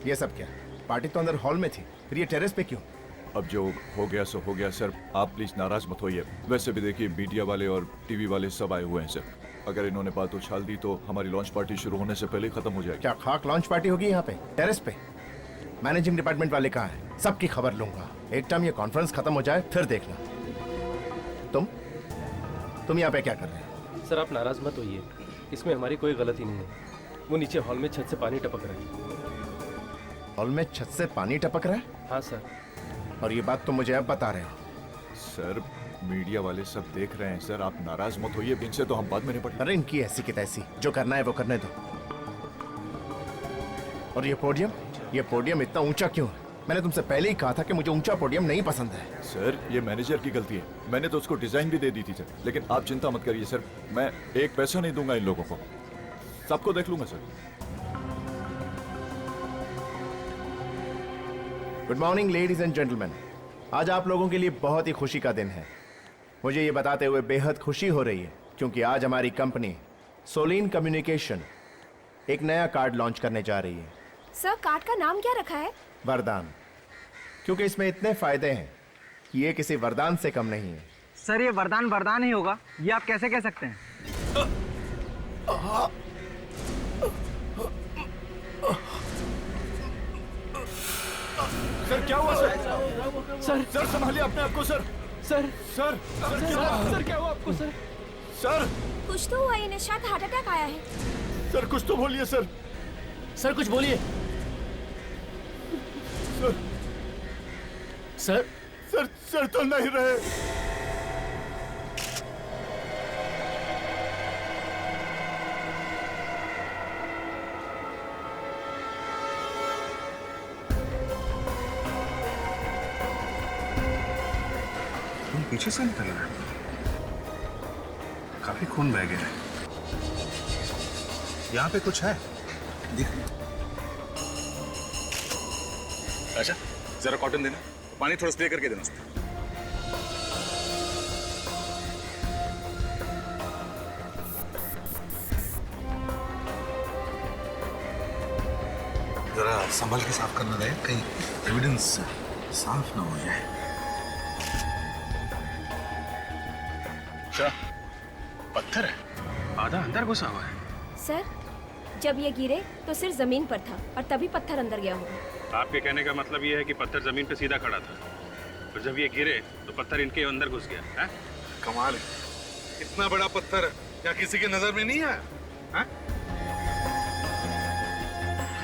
ये सब क्या? पार्टी तो अंदर हॉल में थी, फिर ये टेरेस पे क्यों? अब जो हो गया सो हो गया सर, आप प्लीज नाराज मत होइए। वैसे भी देखिए मीडिया वाले और टीवी वाले सब आए हुए हैं सर। अगर इन्होंने बात उछाल दी तो हमारी लॉन्च पार्टी शुरू होने से पहले ही खत्म हो जाएगी। क्या खाक लॉन्च पार्टी होगी यहाँ पे टेरेस पे? मैनेजिंग डिपार्टमेंट वाले कहाँ हैं? सबकी खबर लूंगा। एक टाइम ये कॉन्फ्रेंस खत्म हो जाए फिर देखना। तुम यहाँ पे क्या कर रहे हो? सर आप नाराज मत होइए, इसमें हमारी कोई गलती नहीं है। वो नीचे हॉल में छत से पानी टपक रहा है। हॉल में छत से पानी टपक रहा है? हाँ सर। और ये बात तुम मुझे अब बता रहे हो? सर मीडिया वाले सब देख रहे हैं सर, आप नाराज मत होइए। इनसे तो हम बाद में निपट। अरे इनकी ऐसी की तैसी, जो करना है वो करने दो। और ये पोडियम इतना ऊंचा क्यों है? मैंने तुमसे पहले ही कहा था कि मुझे ऊंचा पोडियम नहीं पसंद है। सर ये मैनेजर की गलती है, मैंने तो उसको डिजाइन भी दे दी थी सर। लेकिन आप चिंता मत करिए सर, मैं एक पैसा नहीं दूंगा इन लोगों को, सबको देख लूंगा sir. Good morning ladies and gentleman. आज आप लोगों के लिए बहुत ही खुशी का दिन है। मुझे ये बताते हुए बेहद खुशी हो रही है क्योंकि आज हमारी कंपनी सोलिन कम्युनिकेशन एक नया कार्ड लॉन्च करने जा रही है। सर कार्ड का नाम क्या रखा है? वरदान, क्योंकि इसमें इतने फायदे हैं कि ये किसी वरदान से कम नहीं है। सर ये वरदान ही होगा, ये आप कैसे कह सकते हैं? सर क्या हुआ सर? सर संभालिए अपने आप को सर। सर सर सर क्या हुआ आपको सर? सर कुछ तो हुआ, इन्हें शायद हार्ट अटैक आया है। सर कुछ तो बोलिए सर। सर कुछ बोलिए। सर सर सर तो नहीं रहे। तुम पीछे से निकल रहा है, काफी खून बह गया है। यहाँ पे कुछ है? दिख। अच्छा जरा कॉटन देना, पानी थोड़ा स्प्रे करके देना उसमें। जरा संभल के साफ करना रहे, कहीं एविडेंस साफ ना हो जाए। अच्छा पत्थर है, आधा अंदर घुसा हुआ है। सर जब ये गिरे तो सिर जमीन पर था और तभी पत्थर अंदर गया होगा। आपके कहने का मतलब ये है कि पत्थर जमीन पे सीधा खड़ा था और जब ये गिरे तो पत्थर इनके अंदर घुस गया है? कमाल है, इतना बड़ा पत्थर क्या किसी के नजर में नहीं आया? है?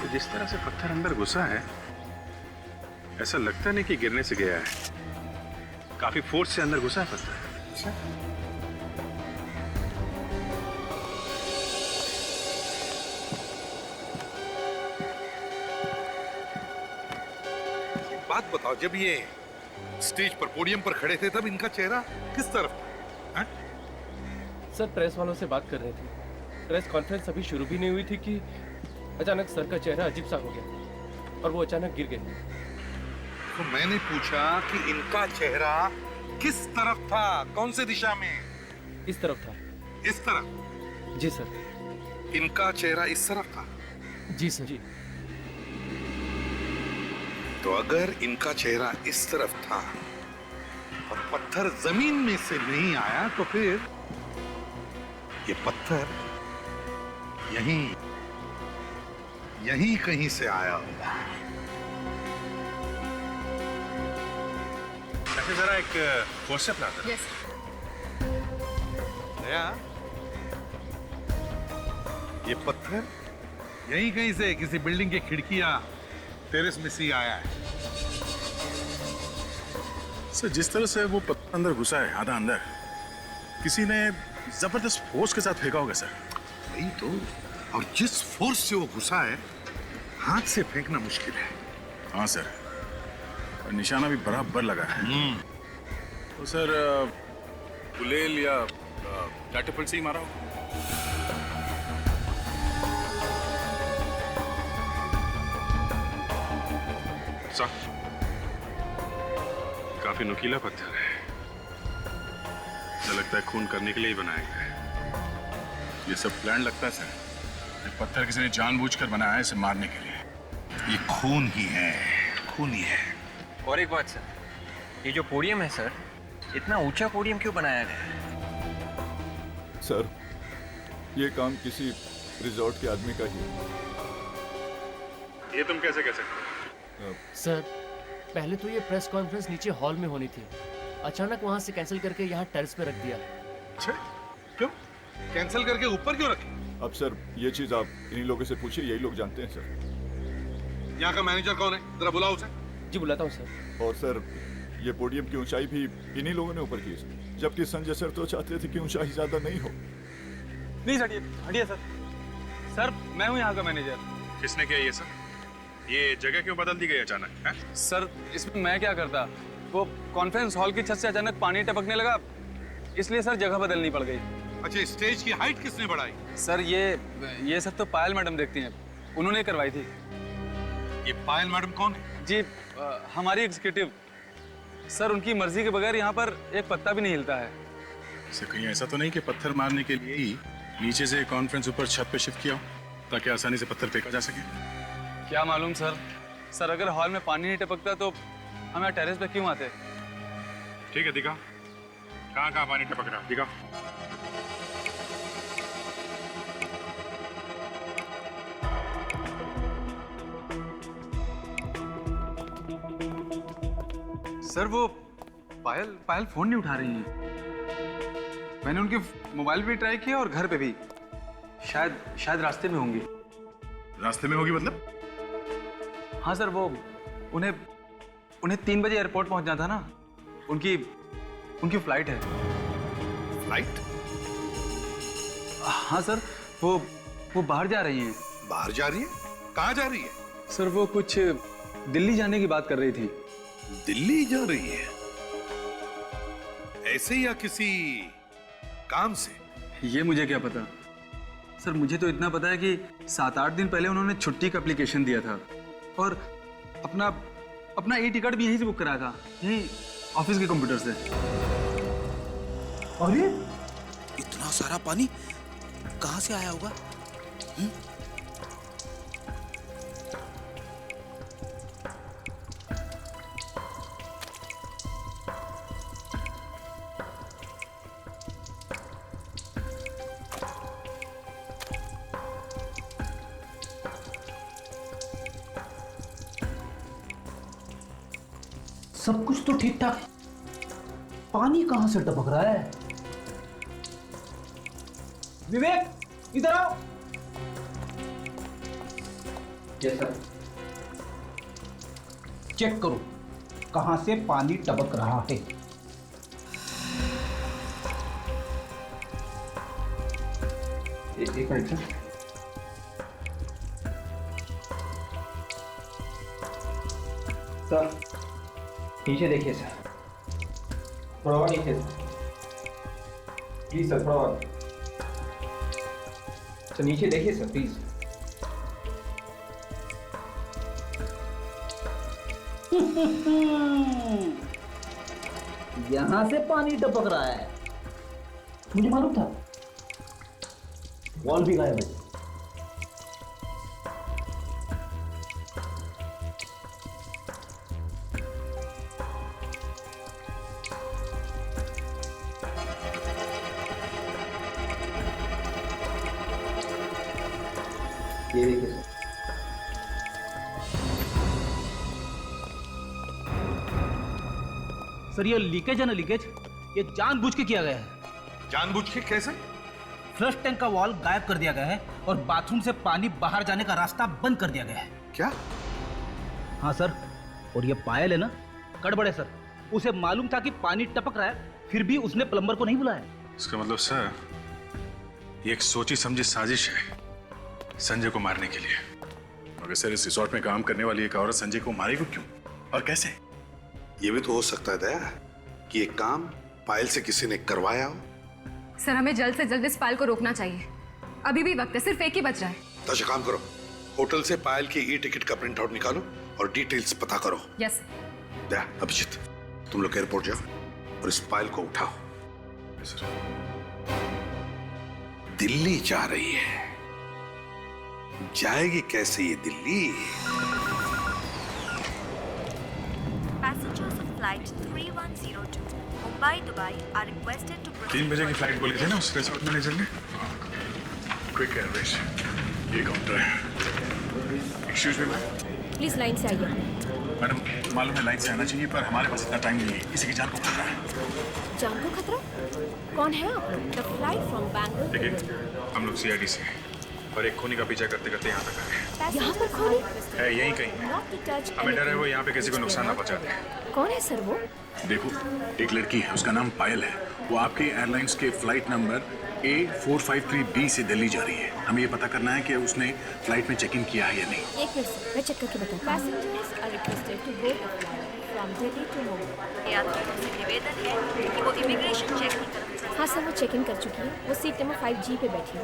तो जिस तरह से पत्थर अंदर घुसा है ऐसा लगता नहीं कि गिरने से गया है, काफी फोर्स से अंदर घुसा है पत्थर। बात बताओ, जब ये स्टेज पर पोडियम पर खड़े थे तब इनका चेहरा किस तरफ था? सर प्रेस वालों से बात कर रहे थे। प्रेस कॉन्फ्रेंस अभी शुरू भी नहीं हुई थी कि अचानक सर का चेहरा अजीब सा हो गया और वो अचानक गिर गए। तो मैंने पूछा कि इनका चेहरा किस तरफ था, कौन सी दिशा में? इस तरफ था। इस तरफ? जी सर। इनका चेहरा इस तरफ था? जी सर। जी। तो अगर इनका चेहरा इस तरफ था और पत्थर जमीन में से नहीं आया तो फिर ये पत्थर यहीं कहीं से आया होगा। अच्छा जरा एक व्हाट्सएप ला दो। यस। दया, ये पत्थर यहीं कहीं से किसी बिल्डिंग की खिड़कियां टेरेस में से आया है। सर जिस तरह से वो पत्थर अंदर घुसा है, आधा अंदर, किसी ने जबरदस्त फोर्स के साथ फेंका होगा सर। वही तो, और जिस फोर्स से वो घुसा है हाथ से फेंकना मुश्किल है। हाँ सर, और निशाना भी बराबर लगा है। तो सर गुलेल या कैटapult से ही मारा होगा। काफी नुकीला पत्थर है, ऐसा लगता है खून करने के लिए ही बनाया गया है। ये सब प्लान लगता है सर, ये पत्थर किसी ने जानबूझकर बनाया है इसे मारने के लिए। ये खून ही है, खून ही है। और एक बात सर, ये जो पोडियम है सर, इतना ऊंचा पोडियम क्यों बनाया गया है? सर, ये काम किसी रिजॉर्ट के आदमी का ही है। ये तुम कैसे कह सकते हो? सर, पहले तो ये प्रेस कॉन्फ्रेंस नीचे हॉल में होनी थी, अचानक वहाँ से कैंसिल करके यहाँ टेरेस पे रख दिया। अच्छा, क्यों कैंसिल करके ऊपर क्यों रखे? अब सर, ये चीज आप इन्हीं लोगों से पूछिए, यही लोग जानते हैं सर। यहाँ का मैनेजर कौन है? जरा बुलाओ उसे। जी बुलाता हूँ सर। और सर, ये पोडियम की ऊंचाई भी इन्हीं लोगों ने ऊपर की है, जबकि संजय सर तो चाहते थे कि ऊंचाई ज्यादा नहीं हो। प्लीज हटिए, हटिए सर। सर, मैं हूँ यहाँ का मैनेजर। किसने किया ये सब? ये जगह क्यों बदल दी गई अचानक? हैं? सर, इसमें मैं क्या करता? वो कॉन्फ्रेंस हॉल की छत से अचानक पानी टपकने लगा, इसलिए सर जगह बदलनी पड़ गई। अच्छा, स्टेज की हाइट किसने बढ़ाई? सर, ये सब तो पायल मैडम देखती हैं, उन्होंने करवाई थी। ये पायल मैडम कौन है? जी, हमारी एग्जीक्यूटिव। सर, उनकी मर्जी के बगैर यहाँ पर एक पत्ता भी नहीं हिलता है। इसे कहीं ऐसा तो नहीं कि पत्थर मारने के लिए ही नीचे से कॉन्फ्रेंस ऊपर छत पे शिफ्ट किया हो, ताकि आसानी से पत्थर फेंका जा सके? क्या मालूम सर। सर, अगर हॉल में पानी नहीं टपकता तो हम यहाँ टेरेस पे क्यों आते? ठीक है, दिखा कहाँ पानी टपक रहा, दिखा। सर, वो पायल फोन नहीं उठा रही हैं। मैंने उनके मोबाइल पे ट्राई किया और घर पे भी। शायद रास्ते में होंगी। रास्ते में होगी मतलब? हाँ सर, वो उन्हें 3 बजे एयरपोर्ट पहुंचना था ना। उनकी फ्लाइट है। फ्लाइट? हाँ सर, वो बाहर जा रही हैं। बाहर जा रही है? कहाँ जा रही है? सर, वो कुछ दिल्ली जाने की बात कर रही थी। दिल्ली जा रही है? ऐसे या किसी काम से? ये मुझे क्या पता सर। मुझे तो इतना पता है कि 7-8 दिन पहले उन्होंने छुट्टी का एप्लीकेशन दिया था और अपना ई टिकट भी यहीं से बुक कराया था, यहीं ऑफिस के कंप्यूटर से। अरे इतना सारा पानी कहाँ से आया होगा? सब कुछ तो ठीक ठाक, पानी कहां से टपक रहा है? विवेक, इधर आओ। Yes sir. चेक करो कहां से पानी टपक रहा है। एक मिनट सर। सर, नीचे देखिए सर, थोड़ा और नीचे सर, प्लीज सर, थोड़ा और सर, नीचे देखिए सर प्लीज। यहां से पानी टपक रहा है, मुझे मालूम था। वॉल भी गायब है। ये देखिए सर। सर, ये लीकेज है ना, लीकेज ये जानबूझ के किया गया है। जानबूझ के कैसे? फ्लश टैंक का वॉल गायब कर दिया गया है और बाथरूम से पानी बाहर जाने का रास्ता बंद कर दिया गया है। क्या? हाँ सर, और ये पायल है ना, गड़बड़ है सर। उसे मालूम था कि पानी टपक रहा है, फिर भी उसने प्लम्बर को नहीं बुलाया। इसका मतलब सर, ये एक सोची समझी साजिश है संजय को मारने के लिए। मगर सर, इस रिसोर्ट में काम करने वाली एक औरत संजय को मारेगी क्यों और कैसे? ये भी तो हो सकता है दया कि ये काम पायल से किसी ने करवाया हो। सर, हमें जल्द से जल्द इस पायल को रोकना चाहिए। अभी भी वक्त है, सिर्फ एक ही बच रहा है। तो अच्छा काम करो, होटल से पायल की ई टिकट का प्रिंट आउट निकालो और डिटेल्स पता करो। यस। दया, अभिजीत, तुम लोग एयरपोर्ट जाओ और इस पायल को उठाओ। दिल्ली जा रही है, जाएगी कैसे ये Delhi? Flight 3102, Mumbai, Dubai are requested to proceed. 3 बजे की फ्लाइट बोली थी ना उस रिसोर्ट मैनेजर ने। क्विक एयरवेज, ये काउंटर है। Excuse me ma'am. Please line से आइए। मैडम मालूम है लाइन से आना चाहिए पर हमारे पास इतना टाइम नहीं है, किसी की जान को खतरा है। जान को खतरा? कौन है आप? The flight from Bangalore. देखिए हम लोग CID से हैं और एक खूनी का पीछा करते करते यहाँ तक आए हैं। यहाँ पर खूनी है यहीं कहीं है। हमें डर है वो यहाँ पे किसी को नुकसान ना पहुँचा दे। कौन है सर वो? देखो एक लड़की है, उसका नाम पायल है। वो आपके एयरलाइंस के फ्लाइट नंबर A453B से दिल्ली जा रही है। हमें ये पता करना है कि उसने फ्लाइट में चेक इन किया है या नहीं। एक मिनट सर, मैं चेक करके बताऊँ। Passengers are requested to board the flight from Delhi to Mumbai. यात्रियों से निवेदन है कि वो इमिग्रेशन चेक नहीं कर। हाँ सर, वो चेक इन कर चुकी है। वो सीट नंबर 5G पे बैठी है।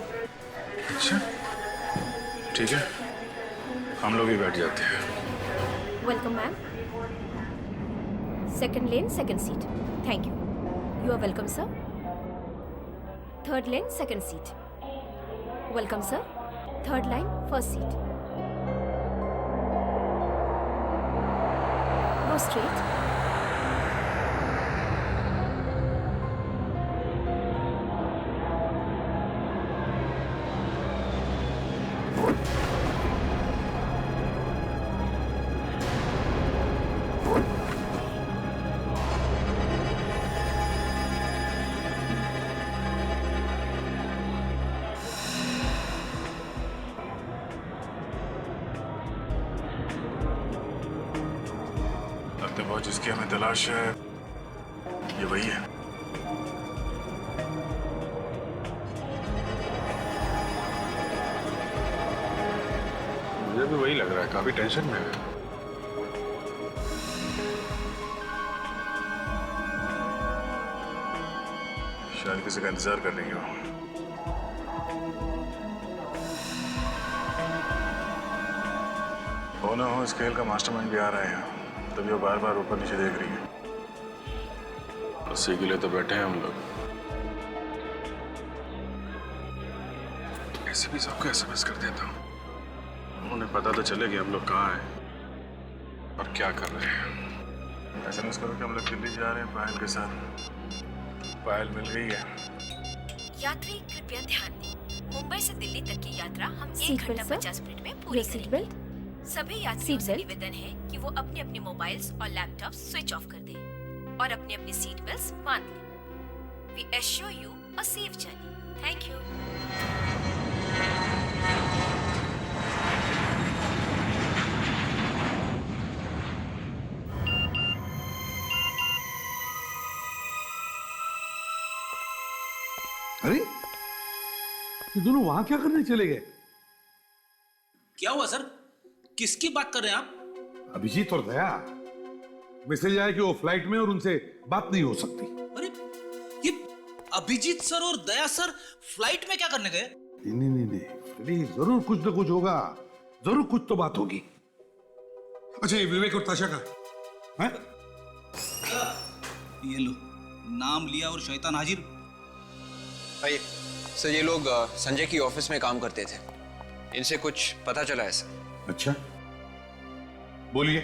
अच्छा ठीक है, हम लोग भी बैठ जाते हैं। Welcome ma'am. Second lane second seat. Thank you. You are welcome sir. Third lane second seat. Welcome sir. Third line first seat. Go straight. वो जिसकी हमें तलाश है ये वही है। मुझे भी वही लग रहा है, काफी टेंशन में है। शायद किसी का इंतजार कर रही हो। हो ना हो इस खेल का मास्टरमाइंड भी आ रहा है यहाँ, तभी वो बार बार ऊपर नीचे देख रही है। उसी के लिए तो बैठे हैं हम लोग। ऐसे भी सबको SMS कर देता हूँ, उन्हें पता तो चले कि हम लोग कहाँ हैं और क्या कर रहे हैं। SMS करो कि हम लोग दिल्ली जा रहे हैं पायल के साथ। पायल मिल गई है। यात्री कृपया ध्यान दें, मुंबई से दिल्ली तक की यात्रा हम 1 सीट घंटा बेल्ट, 50 मिनट में पूरी करेंगे। सभी यात्रियों से निवेदन है कि वो अपने अपने मोबाइल्स और लैपटॉप्स स्विच ऑफ कर दें और अपने अपने सीट बेल्ट्स बांध लें। We assure you a safe journey. Thank you. अरे ये दोनों वहां क्या करने चले गए? क्या हुआ सर? किसकी बात कर रहे हैं आप? अभिजीत और दया। मैसेज आया कि वो फ्लाइट में और उनसे बात नहीं हो सकती। अरे ये अभिजीत सर और दया सर फ्लाइट में क्या करने गए? नहीं नहीं नहीं, फ्रेडी, जरूर कुछ ना कुछ होगा, जरूर कुछ तो बात होगी। अच्छा ये विवेक और ताशा का है? ये लो, नाम लिया और शैतान हाजिर। आइए सर, ये लोग संजय की ऑफिस में काम करते थे, इनसे कुछ पता चला है सर। अच्छा बोलिए।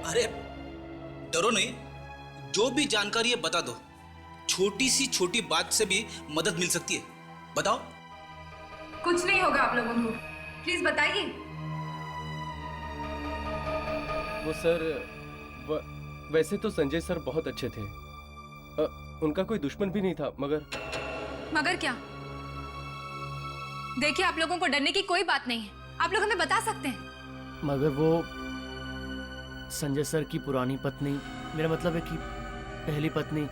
अरे डरो नहीं, जो भी जानकारी है बता दो। छोटी सी छोटी बात से भी मदद मिल सकती है, बताओ। कुछ नहीं होगा आप लोगों को, प्लीज बताइए। वो सर वैसे तो संजय सर बहुत अच्छे थे, उनका कोई दुश्मन भी नहीं था, मगर क्या? देखिए, आप लोगों को डरने की कोई बात नहीं है, आप लोग हमें बता सकते हैं। मगर वो संजय सर की पुरानी पत्नी, मेरा मतलब है कि पहली पत्नी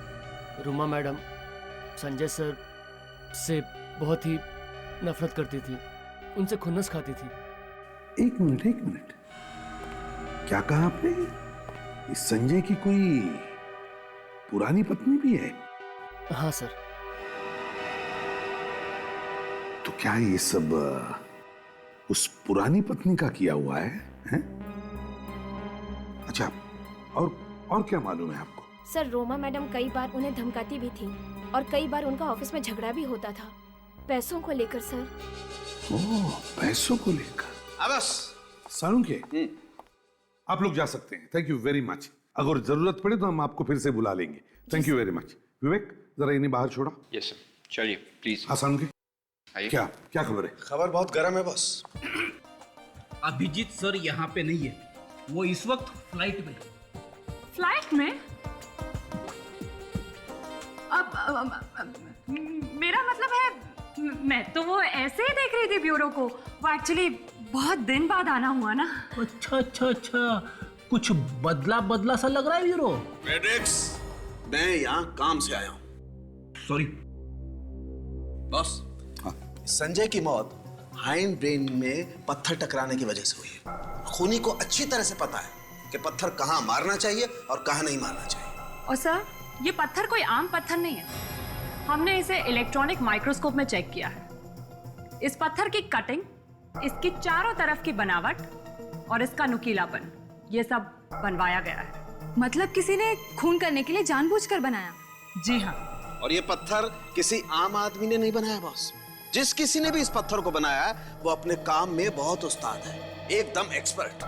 रूमा मैडम संजय सर से बहुत ही नफरत करती थी, उनसे खुन्नस खाती थी। एक मिनट, क्या कहा आपने? इस संजय की कोई पुरानी पत्नी भी है? हाँ सर। तो क्या ये सब उस पुरानी पत्नी का किया हुआ है, हैं? अच्छा, और क्या मालूम है आपको? सर, रोमा मैडम कई बार उन्हें धमकाती भी थी और कई बार उनका ऑफिस में झगड़ा भी होता था, पैसों को लेकर सर। ओह, पैसों को लेकर। बस सालुंखे, आप लोग जा सकते हैं। Thank you very much. अगर जरूरत पड़े तो हम आपको फिर से बुला लेंगे। Thank you very much. Vivek, जरा इन्हें बाहर छोड़ा। यस सर, चलिए प्लीज। हाँ सालुंखे, आइए। क्या क्या खबर है? खबर बहुत गर्म है बॉस। अभिजीत सर यहाँ पे नहीं है, वो इस वक्त फ्लाइट में। फ्लाइट में? मेरा मतलब है, मैं तो वो ऐसे ही देख रही थी ब्यूरो को। वो एक्चुअली बहुत दिन बाद आना हुआ ना। अच्छा अच्छा अच्छा, कुछ बदला बदला सा लग रहा है ब्यूरो। मैड्रिक्स, मैं यहाँ काम से आया हूँ। Sorry boss. संजय की मौत हाइंड ब्रेन में पत्थर टकराने की वजह से हुई है। खूनी को अच्छी तरह से पता है कि पत्थर कहाँ मारना चाहिए और कहाँ नहीं मारना चाहिए। और सर, ये पत्थर कोई आम पत्थर नहीं है। हमने इसे इलेक्ट्रॉनिक माइक्रोस्कोप में चेक किया है। इस पत्थर की कटिंग, इसकी चारों तरफ की बनावट और इसका नुकीलापन, ये सब बनवाया गया है। मतलब किसी ने खून करने के लिए जानबूझकर बनाया? जी हाँ। और ये पत्थर किसी आम आदमी ने नहीं बनाया बॉस। जिस किसी ने भी इस पत्थर को बनाया वो अपने काम में बहुत उस्ताद है, एकदम एक्सपर्ट।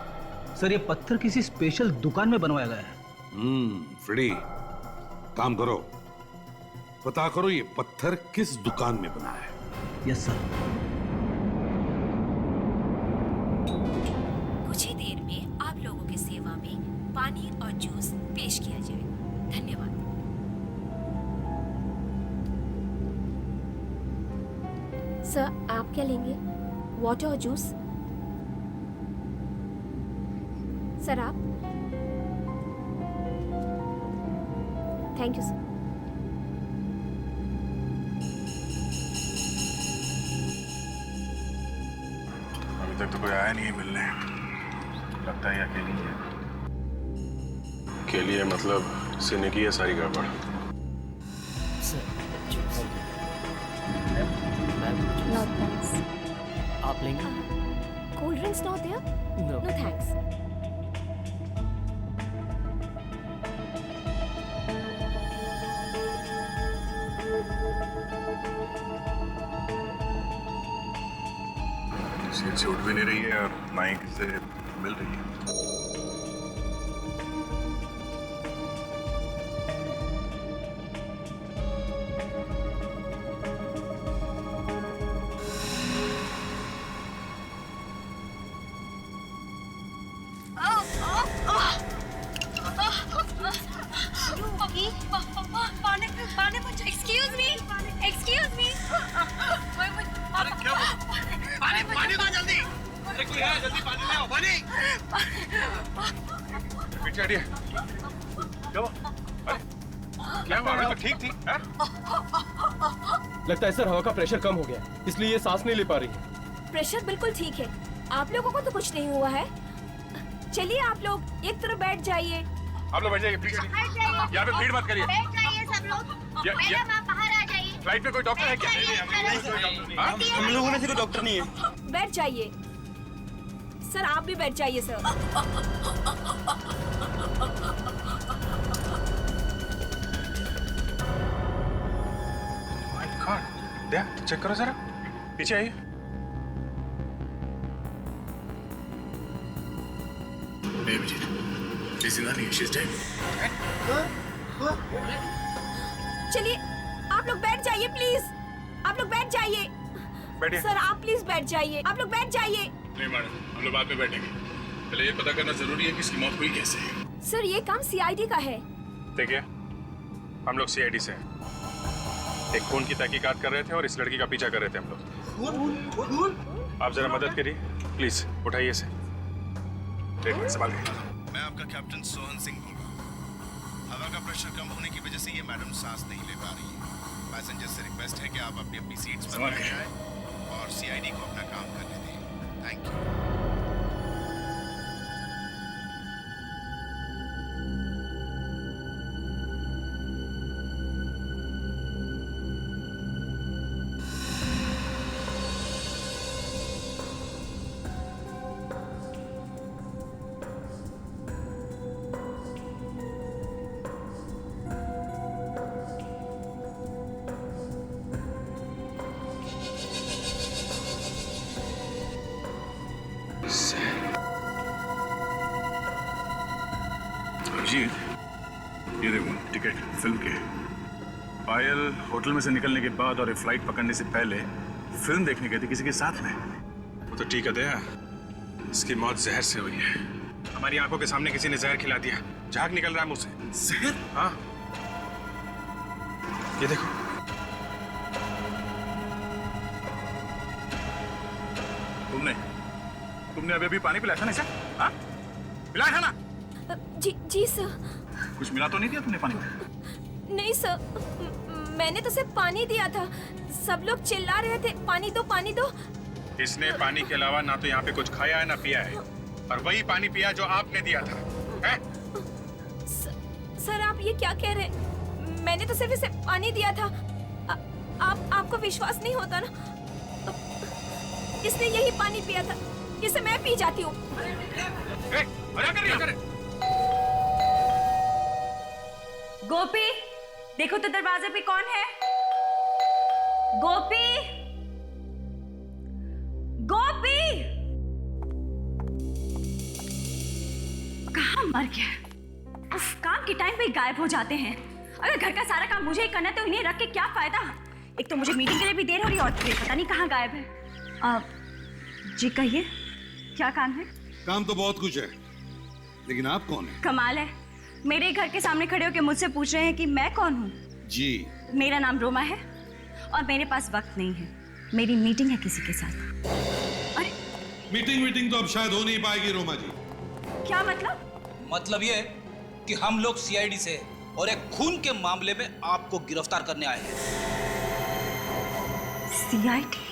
सर, ये पत्थर किसी स्पेशल दुकान में बनवाया गया है। फ्रेडी, काम करो, पता करो ये पत्थर किस दुकान में बना है। Yes sir. कुछ ही देर में आप लोगों की सेवा में पानी और जूस पेश किया जाएगा। धन्यवाद। सर, आप क्या लेंगे? वाटर और जूस? सर आप? Thank you sir. अभी तक तो कोई आया नहीं है मिलने। लगता है अकेली है। अकेली है मतलब इसने की है सारी गड़बड़। No thanks. आप लेंगे? Cold drinks not there? No. No thanks. Seat से उठ भी नहीं रही है और ना ही किसी से मिल रही है। Excuse me. Excuse me. पानी दो जल्दी। अरे कोई है, जल्दी पानी ले आओ, पानी। पीछे हटिए। क्या हुआ? अरे क्या हुआ? अभी तो ठीक थी। लगता है सर हवा का प्रेशर कम हो गया, इसलिए ये सांस नहीं ले पा रही है। प्रेशर बिल्कुल ठीक है। आप लोगों को तो कुछ नहीं हुआ है। चलिए आप लोग एक तरफ बैठ जाइए। आप लोग बैठ जाइए प्लीज। यहाँ पे भीड़ मत करिए। बैठ जाइए सब लोग। मैडम आप बाहर आ जाइए। फ्लाइट में कोई डॉक्टर है क्या? हम लोगों में से कोई डॉक्टर नहीं है। बैठ जाइए। सर आप भी बैठ जाइए sir. My God, Daya check करो जरा। पीछे आइए। चलिए आप लोग बैठ जाइए प्लीज। आप लोग बैठ जाइए। बैठिए। सर आप प्लीज बैठ जाइए। आप लोग बैठ जाइए। नहीं मैडम, हम लोग बाद में बैठेंगे। पहले ये पता करना जरूरी है कि इसकी मौत हुई कैसे है। सर ये काम सीआईडी का है। देखिए, हम लोग सीआईडी से हैं। एक खून की तहकीकात कर रहे थे और इस लड़की का पीछा कर रहे थे हम लोग। आप जरा मदद करिए प्लीज। उठाइए इसे। ट्रीटमेंट संभाल के। मैं आपका कैप्टन सोहन सिंह बोल रहा हूँ। हवा का प्रेशर कम होने की वजह से ये मैडम सांस नहीं ले पा रही है। पैसेंजर से रिक्वेस्ट है कि आप अपनी अपनी सीट्स पर बैठ जाएं और सीआईडी को अपना काम करने दें। Thank you. अभिजीत, ये देखो टिकट फिल्म के। पायल होटल में से निकलने के बाद और ये फ्लाइट पकड़ने से पहले फिल्म देखने गई थी किसी के साथ में। वो तो ठीक है दया, इसकी मौत जहर से हुई है। हमारी आंखों के सामने किसी ने जहर खिला दिया, झाग निकल रहा है मुझसे। जहर? हाँ, ये देखो। तुमने अभी अभी पानी पिलाया था ना इसे? हाँ? पिलाया था ना? जी सर। कुछ मिला तो नहीं दिया तुमने पानी में? नहीं सर, मैंने तो सिर्फ पानी दिया था। सब लोग चिल्ला रहे थे पानी दो पानी दो। इसने पानी के अलावा ना तो यहाँ पे कुछ खाया है ना पिया है, और वही पानी पिया जो आपने दिया था। है? सर आप ये क्या कह रहे हैं? मैंने तो सिर्फ इसे पानी दिया था। आपको विश्वास नहीं होता ना? इसने यही पानी पिया था, इसे मैं पी जाती हूँ। गोपी, देखो तो दरवाजे पे कौन है? गोपी, गोपी, कहाँ मर गया? उफ, काम के टाइम पे गायब हो जाते हैं। अगर घर का सारा काम मुझे ही करना है तो इन्हें रख के क्या फायदा? एक तो मुझे मीटिंग के लिए भी देर हो रही है और फिर पता नहीं कहाँ गायब है। जी कहिए, क्या काम है? काम तो बहुत कुछ है, लेकिन आप कौन है? कमाल है, मेरे घर के सामने खड़े होकर मुझसे पूछ रहे हैं कि मैं कौन हूँ। जी, मेरा नाम रोमा है और मेरे पास वक्त नहीं है, मेरी मीटिंग है किसी के साथ। अरे मीटिंग तो अब शायद हो नहीं पाएगी रोमा जी। क्या मतलब? मतलब ये कि हम लोग सीआईडी से और एक खून के मामले में आपको गिरफ्तार करने आए हैं। सीआईडी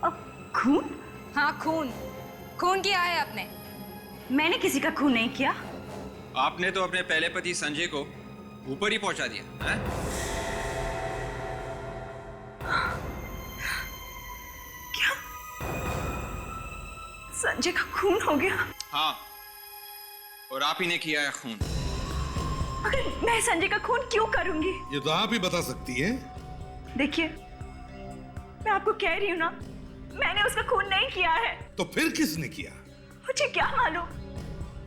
और खून? हाँ, खून किया है आपने। मैंने किसी का खून नहीं किया। आपने तो अपने पहले पति संजय को ऊपर ही पहुंचा दिया है? क्या संजय का खून हो गया? हाँ, और आप ही ने किया है खून। अगर मैं संजय का खून क्यों करूंगी? ये तो आप ही बता सकती है। देखिए, मैं आपको कह रही हूँ ना, मैंने उसका खून नहीं किया है। तो फिर किसने किया? मुझे क्या मालूम?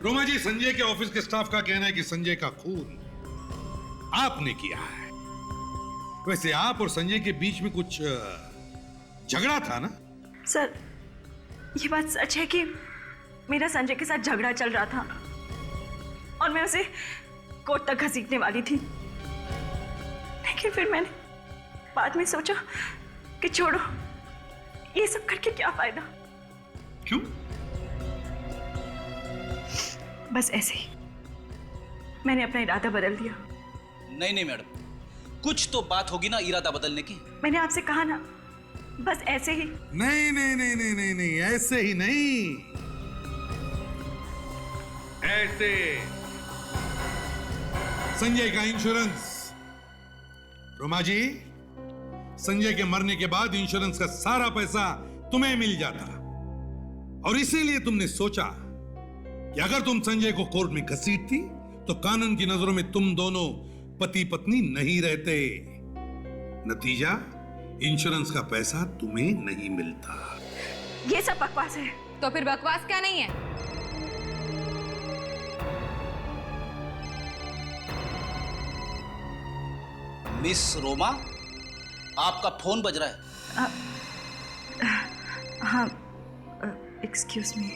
रोमा जी, संजय के ऑफिस के स्टाफ का कहना है कि संजय का खून आपने किया है। वैसे आप और संजय के बीच में कुछ झगड़ा था ना? सर, ये बात सच है कि मेरा संजय के साथ झगड़ा चल रहा था और मैं उसे कोर्ट तक घसीटने वाली थी, लेकिन फिर मैंने बाद में सोचा कि छोड़ो, ये सब करके क्या फायदा। क्यों? बस ऐसे ही मैंने अपना इरादा बदल दिया। नहीं मैडम, कुछ तो बात होगी ना इरादा बदलने की। मैंने आपसे कहा ना, बस ऐसे ही। नहीं, ऐसे ही नहीं, ऐसे। संजय का इंश्योरेंस। रोमा जी, संजय के मरने के बाद इंश्योरेंस का सारा पैसा तुम्हें मिल जाता, और इसीलिए तुमने सोचा कि अगर तुम संजय को कोर्ट में घसीटती तो कानून की नजरों में तुम दोनों पति पत्नी नहीं रहते। नतीजा, इंश्योरेंस का पैसा तुम्हें नहीं मिलता। ये सब बकवास है। तो फिर बकवास क्या नहीं है? मिस रोमा, आपका फोन बज रहा है। हाँ, एक्सक्यूज मी।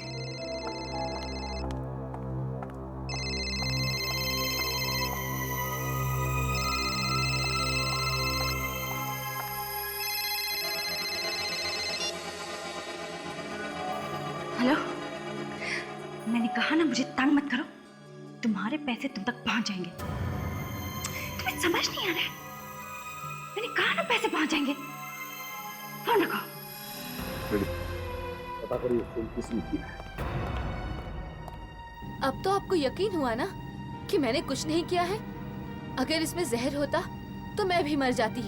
हेलो, मैंने कहा ना मुझे तंग मत करो, तुम्हारे पैसे तुम तक पहुंच जाएंगे। तुम्हें समझ नहीं आ रहा है? मैंने कहा ना पैसे पहुंच जाएंगे। फोन रखो। पता करिए फोन किसने किया है। अब तो आपको यकीन हुआ ना कि मैंने कुछ नहीं किया है? अगर इसमें जहर होता तो मैं भी मर जाती।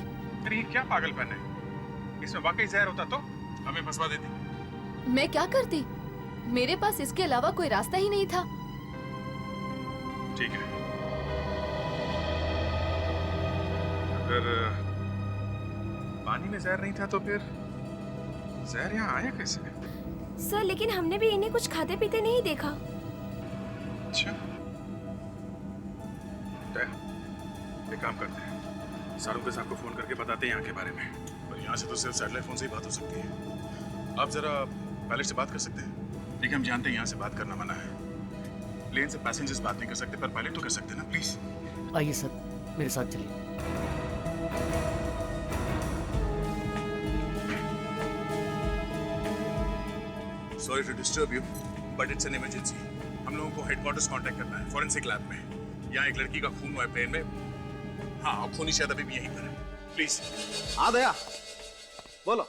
अरे ये क्या पागलपन है? इसमें वाकई जहर होता तो हमें फंसवा देती। मैं क्या करती? मेरे पास इसके अलावा कोई रास्ता ही नहीं था। ठीक है, अगर पानी में जहर नहीं था तो फिर जहर यहाँ आया कैसे? सर, लेकिन हमने भी इन्हें कुछ खाते पीते नहीं देखा। अच्छा, एक काम करते हैं, सारुके साहब को फोन करके बताते हैं यहाँ के बारे में। और यहाँ से तो सिर्फ सैटेलाइट फोन से ही बात हो सकती है। आप जरा पायलट से बात कर सकते हैं? ठीक है, हम जानते हैं यहाँ से बात करना मना है। प्लेन से पैसेंजर्स बात नहीं कर सकते, पर पायलट तो कर सकते हैं ना, प्लीज। आइए सर, मेरे साथ चलिए। Sorry to disturb you, but it's an emergency. हम लोगों को हेडक्वार्टर्स कांटेक्ट करना है, फॉरेंसिक लैब में। यहाँ एक लड़की का खून हुआ है प्लेन में। हाँ, और खूनी शायद अभी भी यहीं पर है। प्लीज। हाँ दया, बोलो।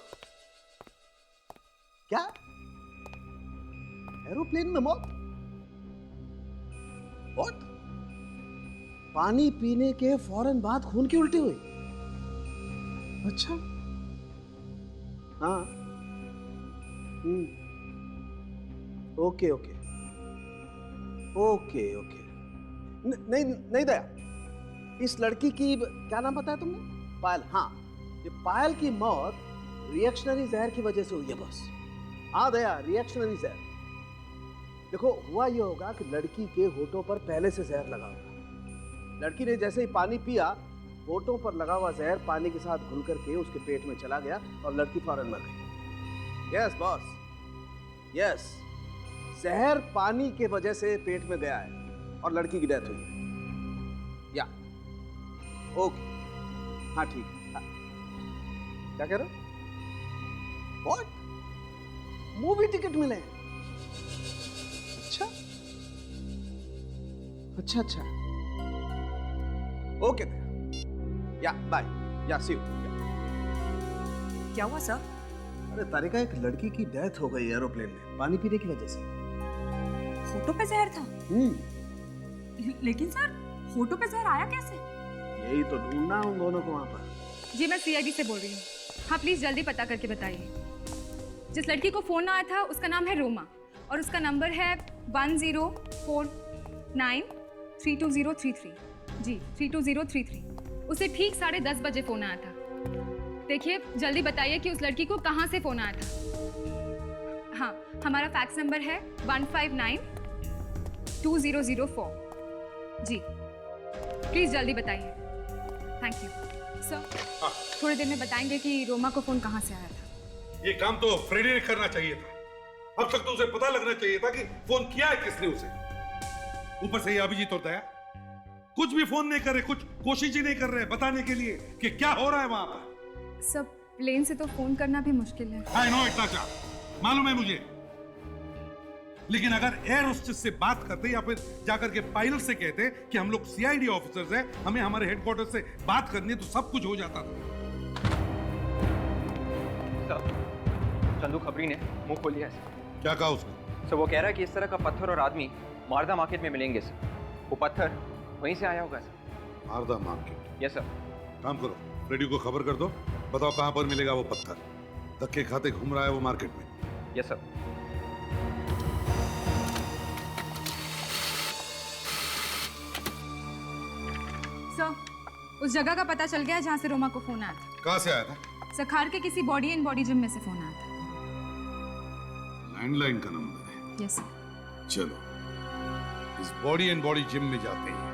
क्या एरोप्लेन में मौत? What? पानी पीने के फौरन बाद खून की उल्टी हुई? अच्छा। हाँ। Okay okay okay okay. नहीं नहीं दया, इस लड़की की क्या नाम बताया तुमने? पायल। हाँ, ये पायल की मौत रिएक्शनरी जहर की वजह से हुई है बस। हाँ दया, रिएक्शनरी जहर। देखो, हुआ ये होगा कि लड़की के होठों पर पहले से जहर लगा होगा। लड़की ने जैसे ही पानी पिया, होठों पर लगा हुआ जहर पानी के साथ घुल करके उसके पेट में चला गया और लड़की फौरन मर गई। यस बॉस, यस, जहर पानी के वजह से पेट में गया है और लड़की की डेथ हुई है। या ओके, हाँ ठीक है। हाँ। क्या कह रहे हो? व्हाट? मूवी टिकट मिले? अच्छा अच्छा अच्छा, ओके, या बाय, या सी यू। क्या हुआ सर? अरे तारिका, एक लड़की की डेथ हो गई एरोप्लेन में पानी पीने की वजह से। फोटो पे जहर था? लेकिन सर, फोटो पे जहर आया कैसे? यही तो ढूंढना उन दोनों को वहां पर। जी मैं सीआईडी से बोल रही हूँ। हाँ प्लीज जल्दी पता करके बताइए। जिस लड़की को फोन आया था उसका नाम है रोमा और उसका नंबर है 1049320333। जी 32033। उसे ठीक 10:30 बजे फोन आया था। देखिए जल्दी बताइए कि उस लड़की को कहाँ से फोन आया था। हाँ, हमारा फैक्स नंबर है 1592004। जी प्लीज जल्दी बताइए। Thank you sir. थोड़ी देर में बताएंगे कि रोमा को फोन कहाँ से आया था। ये काम तो फ्रेडी ने करना चाहिए था। अब तक तो उसे पता लगना चाहिए था कि फोन किया है किसने उसे। ऊपर से ये अभिजीत और दया कुछ भी फोन नहीं कर रहे, कुछ कोशिश ही नहीं कर रहे बताने के लिए कि क्या हो रहा है वहां पर। सब प्लेन से तो फोन करना भी मुश्किल है। आई नो इतना क्या मालूम है मुझे, लेकिन अगर एयर होस्टेस से बात करते या फिर जाकर के पायलट से कहते कि हम लोग सीआईडी ऑफिसर्स हैं, हमें हमारे हेडक्वार्टर से बात करनी है, तो सब कुछ हो जाता था। चंदू खबरी ने मुंह खोल लिया है। क्या कहा उसने? सर वो कह रहा है कि इस तरह का पत्थर और आदमी मारदा मार्केट में मिलेंगे सर। वो पत्थर वहीं से आया होगा सर। मारदा मार्केट? Yes sir. काम करो, रेडियो को खबर कर दो, बताओ कहां पर मिलेगा वो पत्थर। धक्के खाते घूम रहा है वो मार्केट में। Yes sir. सर उस जगह का पता चल गया जहाँ से रोमा को फोन आया था। कहां से आया था? सखार के किसी बॉडी एंड बॉडी जिम में से फोन आया था। लैंडलाइन का नंबर है? Yes sir. चलो इस बॉडी एंड बॉडी जिम में जाते हैं।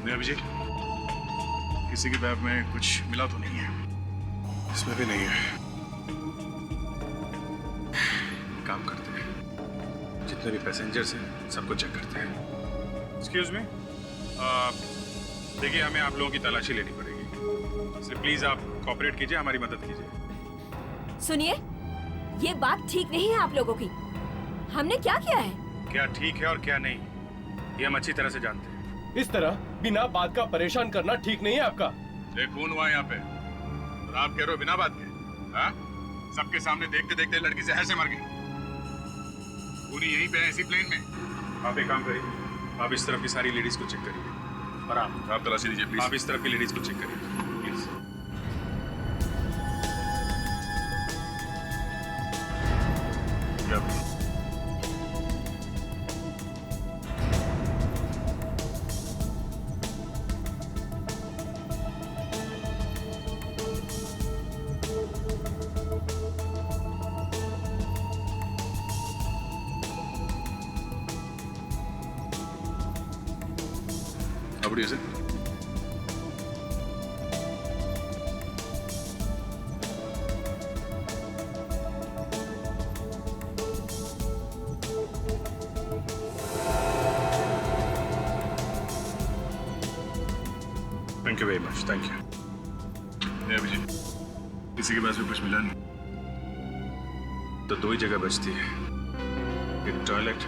अभिजीत, किसी के बैग में कुछ मिला तो नहीं है? इसमें भी नहीं है। काम करते हैं, जितने भी पैसेंजर्स हैं सबको चेक करते हैं। एक्सक्यूज मी, देखिए हमें आप लोगों की तलाशी लेनी पड़ेगी, इसलिए प्लीज आप कोऑपरेट कीजिए, हमारी मदद कीजिए। सुनिए, ये बात ठीक नहीं है आप लोगों की। हमने क्या किया है? क्या ठीक है और क्या नहीं, ये हम अच्छी तरह से जानते हैं। इस तरह बिना बात का परेशान करना ठीक नहीं है आपका। एक खून हुआ यहाँ पे और आप कह रहे हो बिना बात के? हाँ? सबके सामने देखते देखते लड़की जहर से मर गई। पूरी यहीं पे है इसी प्लेन में। आप एक काम करिए, आप इस तरफ की सारी लेडीज को चेक करिए और आप तलाशी दीजिए प्लीज। आप इस तरफ की लेडीज को चेक करिए please. What is it? Thank you very much. Thank you. Abhijeet, किसी के पास भी कुछ मिला नहीं तो दो ही जगह बचती है, एक टॉयलेट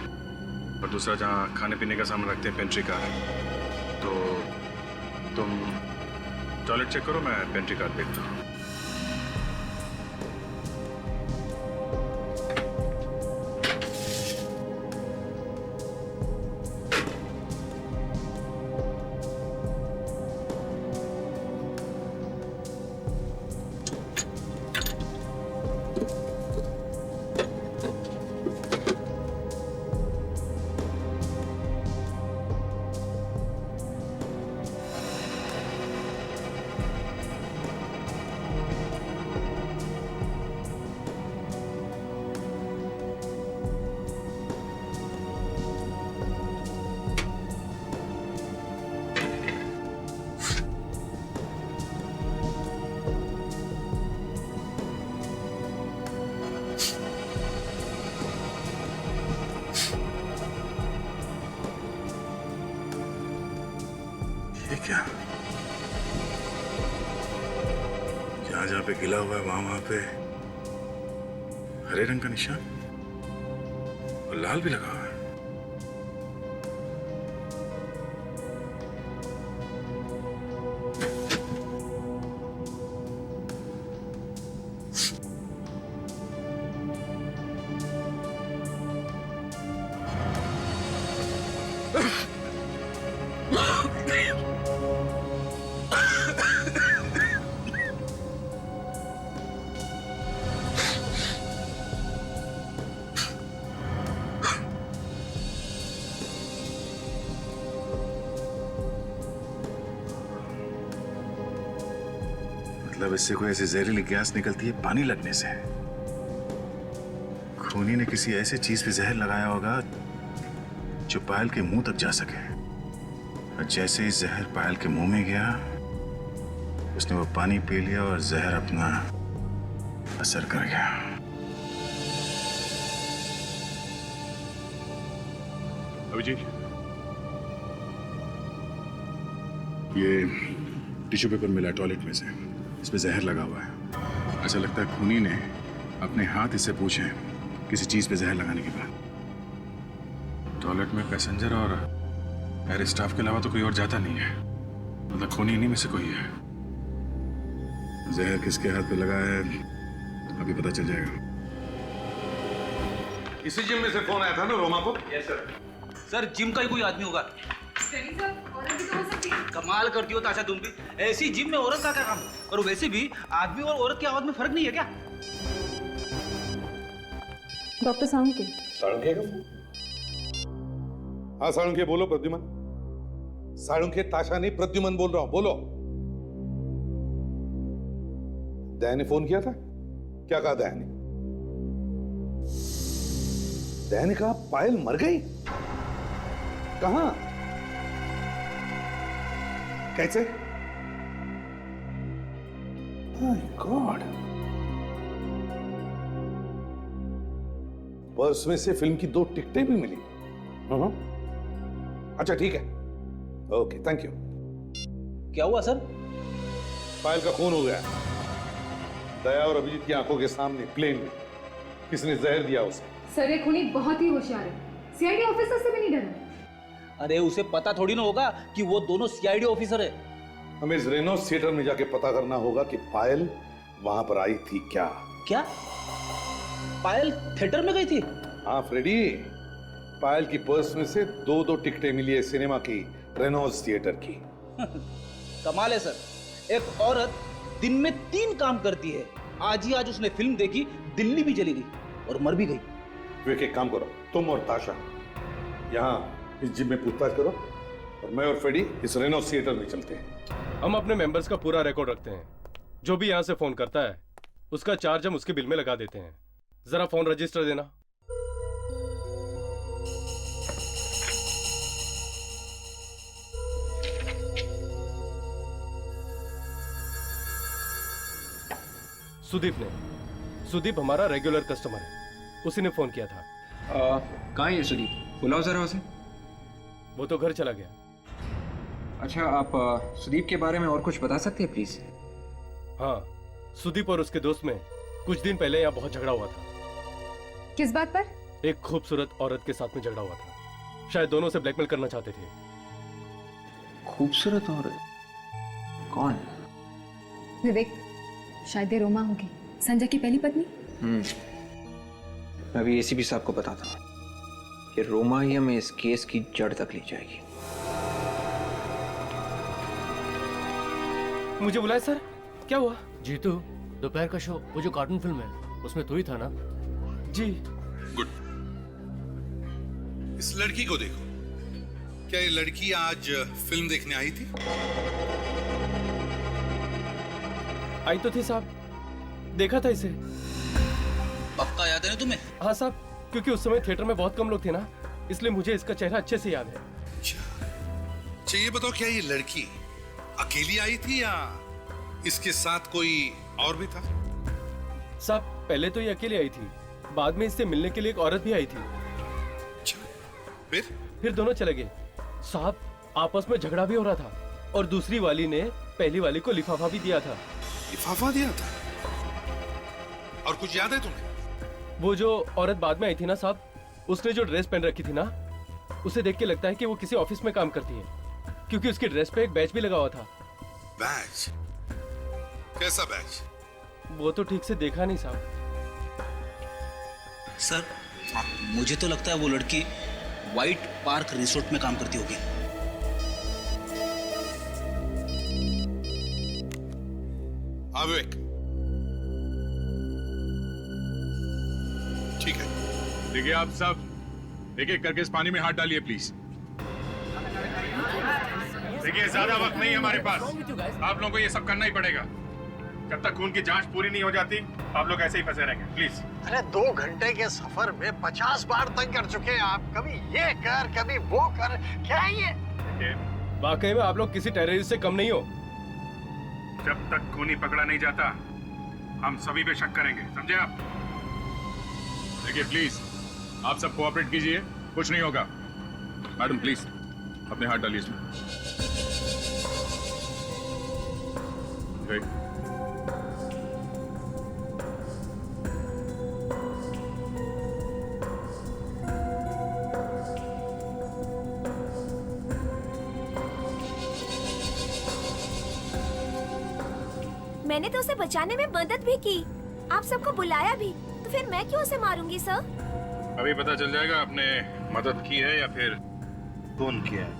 और दूसरा जहाँ खाने पीने का सामान रखते हैं, पेंट्री कार। तो तुम टॉयलेट चेक करो, मैं पेंट्री कार देखता हूँ। क्या जहाँ पे गिला हुआ है वहां पे हरे रंग का निशान और लाल भी लगा हुआ है। मतलब इससे कोई ऐसी जहरीली गैस निकलती है पानी लगने से। खूनी ने किसी ऐसे चीज पे जहर लगाया होगा जो पायल के मुंह तक जा सके, और जैसे ही जहर पायल के मुंह में गया उसने वो पानी पी लिया और जहर अपना असर कर गया। अभिजीत, ये टिश्यू पेपर मिला टॉयलेट में से, इस पे जहर लगा हुआ है। ऐसा लगता है खूनी ने अपने हाथ इससे पूछे किसी चीज पे जहर लगाने के बाद। टॉयलेट में पैसेंजर और एयर स्टाफ के अलावा तो कोई और जाता नहीं है, मतलब खूनी इन्हीं में से कोई है। जहर किसके हाथ पे लगा है अभी पता चल जाएगा। इसी जिम में से फोन आया था ना रोमा को? Yes sir. सर जिम का ही कोई आदमी होगा। कमाल करती हो ताशा तुम भी, ऐसी जिम में औरत का क्या काम? और वैसे भी आदमी और औरत की आवाज में फर्क नहीं है क्या? डॉक्टर साळुंखे। साळुंखे का? हाँ साळुंखे बोलो। प्रद्युमन? साळुंखे ताशा नहीं, प्रद्युमन बोल रहा हूं, बोलो। दया ने फोन किया था? क्या कहा दया ने? दया ने कहा पायल मर गई? कहां? कैसे? My God. पर्स में से फिल्म की 2 टिकटें भी मिली। अच्छा ठीक है, ओके थैंक यू। क्या हुआ सर? पायल का खून हो गया। दया और अभिजीत की आंखों के सामने प्लेन में किसने जहर दिया उसे। सर ये खूनी बहुत ही होशियार है, सीआईडी ऑफिसर से भी नहीं डरा। अरे उसे पता थोड़ी ना होगा कि वो दोनों सीआईडी ऑफिसर है। हमें इस रेनॉल्ड्स थिएटर में जाके पता करना होगा कि पायल वहां पर आई थी क्या? क्या पायल थिएटर में गई थी? हाँ फ्रेडी, पायल की पर्स में से 2 टिकटें मिली है सिनेमा की, रेनॉल्ड्स थिएटर की। कमाल है सर, एक औरत दिन में 3 काम करती है। आज ही आज उसने फिल्म देखी, दिल्ली भी चली गई और मर भी गई। विवेक एक काम करो, तुम और ताशा यहाँ इस जिम में पूछताछ करो और मैं और फ्रेडी इस रेनॉल्ड्स थिएटर में चलते हैं। हम अपने मेंबर्स का पूरा रिकॉर्ड रखते हैं। जो भी यहाँ से फोन करता है उसका चार्ज हम उसके बिल में लगा देते हैं। जरा फोन रजिस्टर देना। सुदीप ने। सुदीप हमारा रेगुलर कस्टमर है, उसी ने फोन किया था। कहाँ है ये सुदीप? बुलाओ जरा उसे। वो तो घर चला गया। अच्छा, आप सुदीप के बारे में और कुछ बता सकते हैं प्लीज? हाँ, सुदीप और उसके दोस्त में कुछ दिन पहले यहाँ बहुत झगड़ा हुआ था। किस बात पर? एक खूबसूरत औरत के साथ में झगड़ा हुआ था। शायद दोनों से ब्लैकमेल करना चाहते थे। खूबसूरत औरत? कौन? विवेक, शायद ये रोमा होगी, संजय की पहली पत्नी। मैं भी एसीपी साहब को बताता हूँ कि रोमा ही हमें इस केस की जड़ तक ले जाएगी। मुझे बुलाया सर, क्या हुआ? जीतू, दोपहर का शो, वो जो कार्टून फिल्म है, उसमें तू ही था ना? जी। गुड। इस लड़की को देखो। क्या ये लड़की आज फिल्म देखने आई थी? आई तो थी साहब, देखा था इसे। पक्का याद है ना तुम्हें? हाँ साहब, क्योंकि उस समय थिएटर में बहुत कम लोग थे ना, इसलिए मुझे इसका चेहरा अच्छे से याद है। अच्छा, ये बताओ, क्या ये लड़की अकेली आई थी या इसके साथ कोई और भी था? साहब, पहले तो ये अकेले आई थी, बाद में इससे मिलने के लिए एक औरत भी आई थी। फिर दोनों चले गए। साहब, आपस में झगड़ा भी हो रहा था और दूसरी वाली ने पहली वाली को लिफाफा भी दिया था। लिफाफा दिया था? और कुछ याद है तुम्हें? वो जो औरत बाद में आई थी ना साहब, उसने जो ड्रेस पहन रखी थी ना, उसे देख के लगता है कि वो किसी ऑफिस में काम करती है, क्योंकि उसकी ड्रेस पे एक बैच भी लगा हुआ था। बैच? कैसा बैच? वो तो ठीक से देखा नहीं साहब। सर, मुझे तो लगता है वो लड़की व्हाइट पार्क रिसोर्ट में काम करती होगी। विवेक, ठीक है। देखिए आप सब एक एक करके इस पानी में हाथ डालिए प्लीज। देखिए, ज्यादा वक्त नहीं है हमारे पास, आप लोगों को ये सब करना ही पड़ेगा। जब तक खून की जांच पूरी नहीं हो जाती, आप लोग ऐसे ही फंसे रहेंगे, प्लीज। अरे 2 घंटे के सफर में 50 बार तंग कर चुके हैं आप। कभी ये कर, कभी वो कर, क्या है ये? वाकई में आप लोग किसी टेररिस्ट से कम नहीं हो। जब तक खूनी पकड़ा नहीं जाता, हम सभी पे शक करेंगे, समझे आप? देखिए प्लीज, आप सब कोऑपरेट कीजिए, कुछ नहीं होगा। मैडम प्लीज अपने हाथ डालिए इसमें। मैंने तो उसे बचाने में मदद भी की, आप सबको बुलाया भी, तो फिर मैं क्यों उसे मारूंगी सर? अभी पता चल जाएगा आपने मदद की है या फिर खून किया है।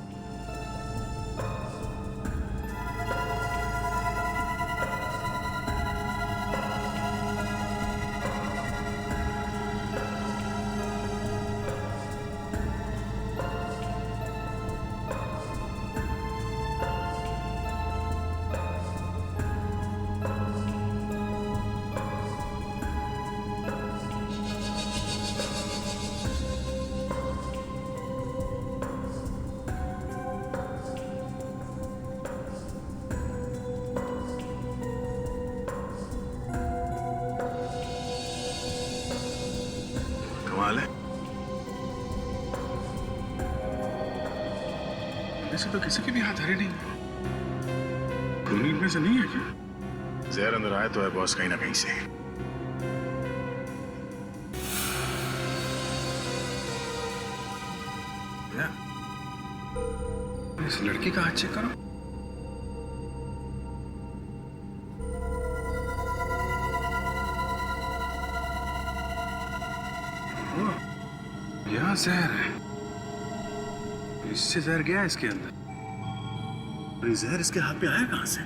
कमाल है, ऐसे तो किसी के भी हाथ हरे नहीं। खूनी इनमें से नहीं है क्या? जहर अंदर आया तो है बॉस, कहीं ना कहीं से। इस लड़की का हाथ चेक करो। यहाँ जहर है, इससे जहर गया इसके अंदर। ये जहर इसके हाथ पे आया कहां से?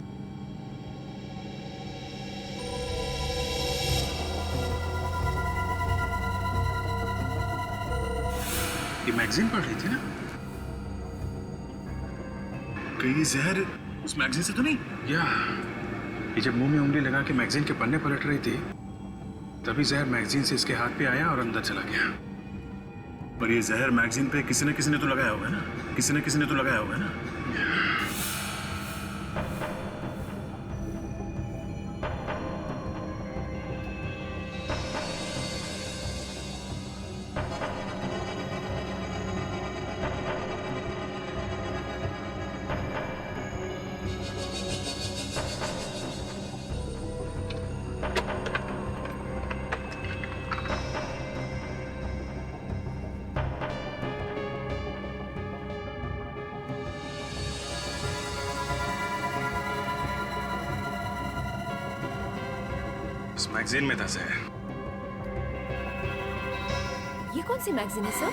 ये मैगजीन पढ़ रही थी ना? कहीं ये जहर उस मैगजीन से तो नहीं? या ये जब मुंह में उंगली लगा के मैगजीन के पन्ने पलट रही थी, तभी जहर मैगजीन से इसके हाथ पे आया और अंदर चला गया। पर ये जहर मैगजीन पे किसी ने तो लगाया होगा ना? किसी ने तो लगाया होगा ना? उस मैगजीन में था सर। ये कौन सी मैगजीन है सर?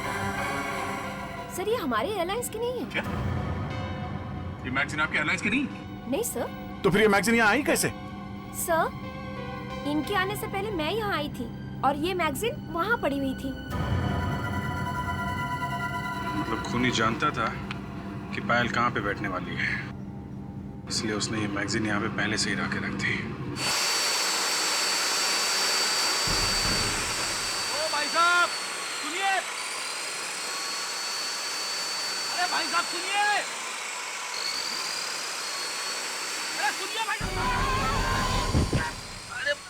सर ये हमारे एयरलाइंस की नहीं है। क्या? ये मैगजीन आपके एयरलाइंस की नहीं? नहीं सर। तो फिर ये मैगजीन यहाँ आई कैसे? सर इनके आने से पहले मैं यहाँ आई थी और ये मैगजीन वहाँ पड़ी हुई थी। मतलब खूनी जानता था कि पायल कहाँ पे बैठने वाली है, इसलिए उसने ये मैगजीन यहाँ पे पहले से ही ला के रख दी। ओ भाई साहब सुनिए, अरे भाई साहब सुनिए, अरे सुनिए भाई।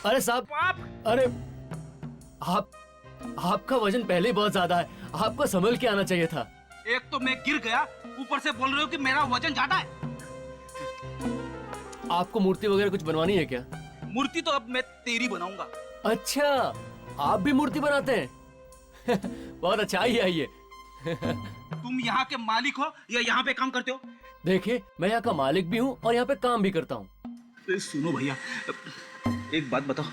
अरे साहब, अरे आपका वजन पहले ही बहुत ज्यादा है, आपको संभल के आना चाहिए था। एक तो मैं गिर गया, ऊपर से बोल रहे हो कि मेरा वजन ज्यादा है। आपको मूर्ति वगैरह कुछ बनवानी है क्या? मूर्ति तो अब मैं तेरी बनाऊंगा। अच्छा, आप भी मूर्ति बनाते हैं? बहुत अच्छा, आइए आइए। तुम यहाँ के मालिक हो या यहाँ पे काम करते हो? देखिए, मैं यहाँ का मालिक भी हूँ और यहाँ पे काम भी करता हूँ। सुनो भैया, एक बात बताओ,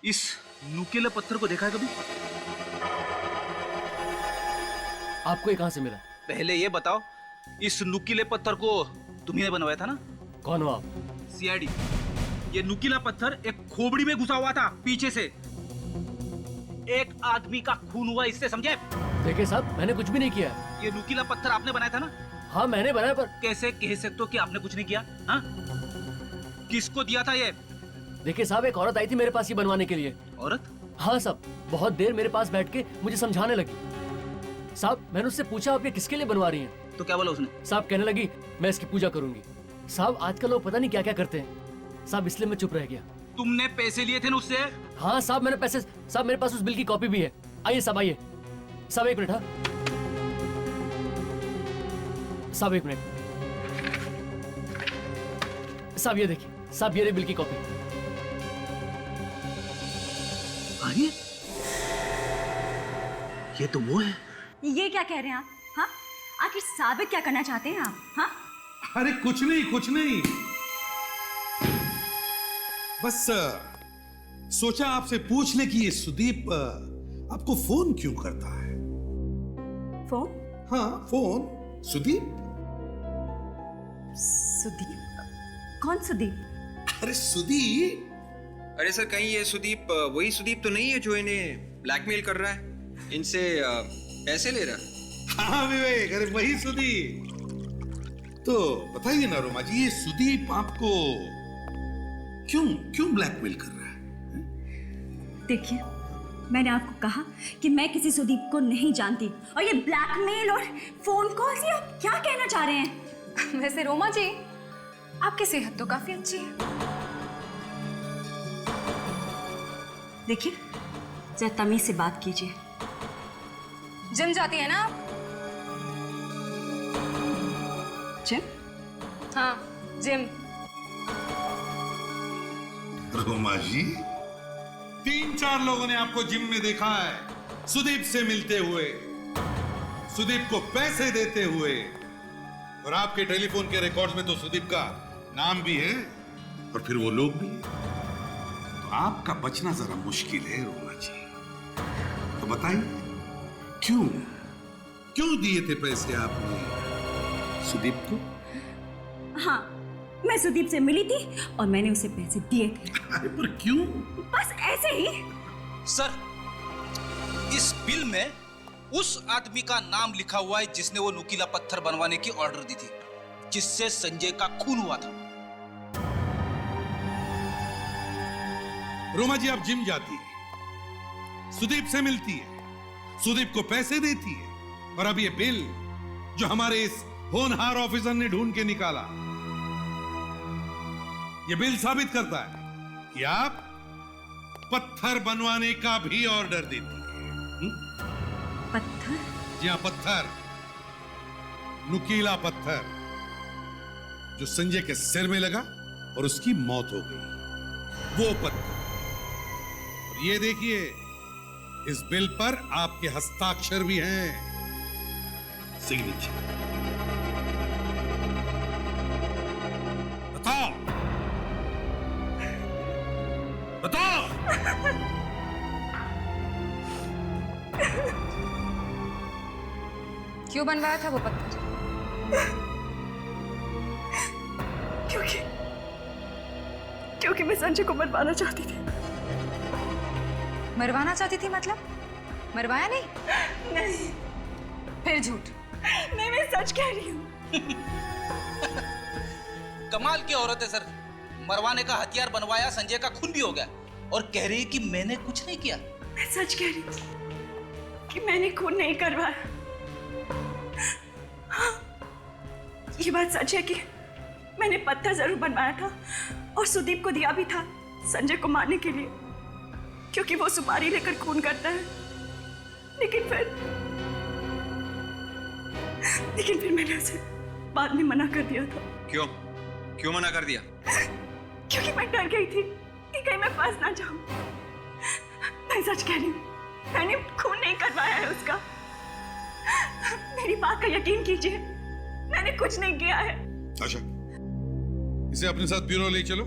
इस नुकीले पत्थर को देखा है कभी? आपको ये कहाँ से मिला? पहले ये बताओ, इस नुकीले पत्थर को तुम्ही ने बनवाया था ना? कौन हो आप? सीआईडी। ये नुकीला पत्थर एक खोपड़ी में घुसा हुआ था पीछे से। एक आदमी का खून हुआ इससे, समझे? देखिए साहब, मैंने कुछ भी नहीं किया। ये नुकीला पत्थर आपने बनाया था ना? हाँ मैंने बनाया, पर कैसे कह सकते हो कि आपने कुछ नहीं किया? हाँ? किसको दिया था ये? देखिए साहब, एक औरत आई थी मेरे पास ये बनवाने के लिए। औरत? हाँ साहब, बहुत देर मेरे पास बैठ के मुझे समझाने लगी। साहब मैंने उससे पूछा आप ये किसके लिए बनवा रही हैं? तो क्या बोला उसने? साहब कहने लगी मैं इसकी पूजा करूंगी। साहब आजकल लोग पता नहीं क्या क्या करते हैं साहब, इसलिए मैं चुप रह गया। तुमने पैसे लिए थे ना उससे? हाँ साहब मैंने पैसे, साहब मेरे पास उस बिल की कॉपी भी है। आइए साहब, आइए साहब, एक मिनट। हाँ साहब एक मिनट, साहब ये देखिए साहब, ये बिल की कॉपी। अरे ये तो वो है। ये क्या कह रहे हैं आप? हाँ, आखिर साबित क्या करना चाहते हैं आप? हाँ, अरे कुछ नहीं कुछ नहीं, बस सोचा आपसे पूछ ले कि ये सुदीप आपको फोन क्यों करता है? फोन? हाँ फोन। सुदीप? सुदीप? कौन सुदीप? अरे सुदीप। अरे सर, कहीं ये सुदीप वही सुदीप तो नहीं है जो इन्हें ब्लैकमेल कर रहा है, इनसे पैसे ले रहा है? हाँ विवेक, अरे वही सुदीप। तो बताइए ना रोमा जी, ये सुदीप आपको क्यों ब्लैकमेल कर रहा है? देखिए, मैंने आपको कहा कि मैं किसी सुदीप को नहीं जानती, और ये ब्लैकमेल और फोन कॉल, ये आप क्या कहना चाह रहे हैं? वैसे रोमा जी, आपकी सेहत तो काफी अच्छी है। देखिए, जरा तमीज से बात कीजिए। जिम जाती है ना आप? जिम? हाँ, जिम। रोमा जी, 3-4 लोगों ने आपको जिम में देखा है, सुदीप से मिलते हुए, सुदीप को पैसे देते हुए, और आपके टेलीफोन के रिकॉर्ड्स में तो सुदीप का नाम भी है और फिर वो लोग भी। तो आपका बचना जरा मुश्किल है रोमा जी। तो बताइए, क्यों दिए थे पैसे आपने सुदीप को? हाँ, मैं सुदीप से मिली थी और मैंने उसे पैसे दिए थे। अरे पर क्यों? बस ऐसे ही। सर, इस बिल में उस आदमी का नाम लिखा हुआ है जिसने वो नुकीला पत्थर बनवाने की ऑर्डर दी थी, जिससे संजय का खून हुआ था। रोमा जी, आप जिम जाती है, सुदीप से मिलती है, सुदीप को पैसे देती है, और अब ये बिल जो हमारे इस होनहार ऑफिसर ने ढूंढ के निकाला, ये बिल साबित करता है कि आप पत्थर बनवाने का भी ऑर्डर देती है। पत्थर? जी हाँ, पत्थर, नुकीला पत्थर जो संजय के सिर में लगा और उसकी मौत हो गई, वो पत्थर। और ये देखिए, इस बिल पर आपके हस्ताक्षर भी हैं, सिग्नेचर। बताओ बताओ। क्यों बनवाया था वो पत्थर? क्योंकि मैं संजय को मरवाना चाहती थी। मरवाना चाहती थी मतलब? मरवाया नहीं? नहीं। फिर झूठ। नहीं, मैं सच कह रही हूँ। कमाल की औरत है सर, मरवाने का हथियार बनवाया, संजय का खून भी हो गया और कह रही है कि मैंने कुछ नहीं किया। मैं सच कह रही हूँ कि मैंने खून नहीं करवाया। हाँ, ये बात सच है कि मैंने पत्थर जरूर बनवाया था और सुदीप को दिया भी था संजय को मारने के लिए, क्योंकि वो सुपारी लेकर खून करता है। लेकिन फिर मैंने उसे बाद में मना कर दिया था। क्यों मना कर दिया? क्योंकि मैं डर गई थी कि कहीं मैं फंस ना जाऊं। मैं सच कह रही हूँ, मैंने खून नहीं करवाया है उसका। मेरी बात का यकीन कीजिए, मैंने कुछ नहीं किया है। अच्छा, इसे अपने साथ ब्यूरो ले चलो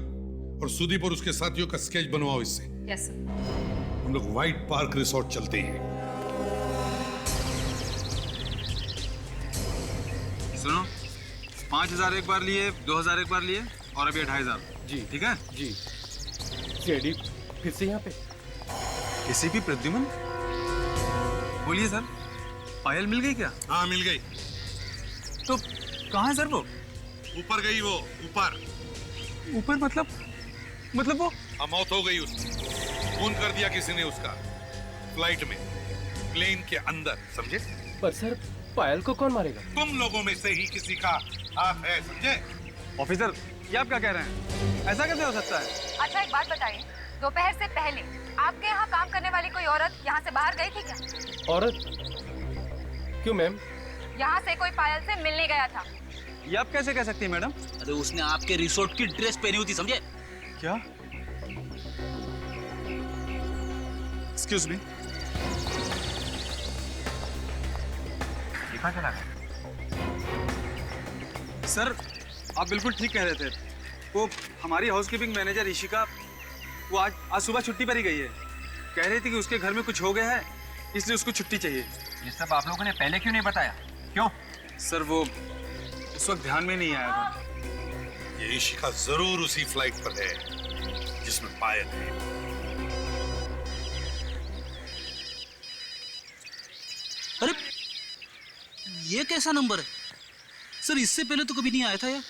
और सुदीप और उसके साथियों का स्केच बनवाओ इससे। Yes sir. हम लोग व्हाइट पार्क रिसोर्ट चलते हैं। सुनो, 5000 एक बार लिए, 2000 एक बार लिए और अभी 2500। जी ठीक है जी। सीआईडी फिर से यहाँ पे? एसीपी प्रद्युमन, बोलिए सर, पायल मिल गई क्या? हाँ मिल गई। तो कहाँ है सर वो? ऊपर गई वो, ऊपर मतलब वो मौत हो गई उसकी। खून कर दिया किसी ने उसका, फ्लाइट में, प्लेन के अंदर, समझे? पर सर, पायल को कौन मारेगा? तुम लोगों में से ही किसी का हाथ है, समझे? ऑफिसर, ये आप क्या कह रहे हैं? ऐसा कैसे हो सकता है? अच्छा एक बात बताइए, दोपहर से पहले आपके यहाँ काम करने वाली कोई औरत यहाँ से बाहर गई थी क्या? औरत? क्यों मैम? यहाँ से कोई पायल से मिलने गया था। ये आप कैसे कह सकती हैं मैडम? अरे उसने आपके रिसोर्ट की ड्रेस पहनी हुई थी, समझे? क्या? एक्सक्यूज मी, चला सर, आप बिल्कुल ठीक कह रहे थे। वो हमारी हाउसकीपिंग मैनेजर ईशिका, वो आज सुबह छुट्टी पर ही गई है। कह रही थी कि उसके घर में कुछ हो गया है, इसलिए उसको छुट्टी चाहिए। ये सब आप लोगों ने पहले क्यों नहीं बताया? क्यों? सर वो उस वक्त ध्यान में नहीं आया था। ये ईशिका जरूर उसी फ्लाइट पर है जिसमें पायल है। अरे ये कैसा नंबर है सर? इससे पहले तो कभी नहीं आया था यार।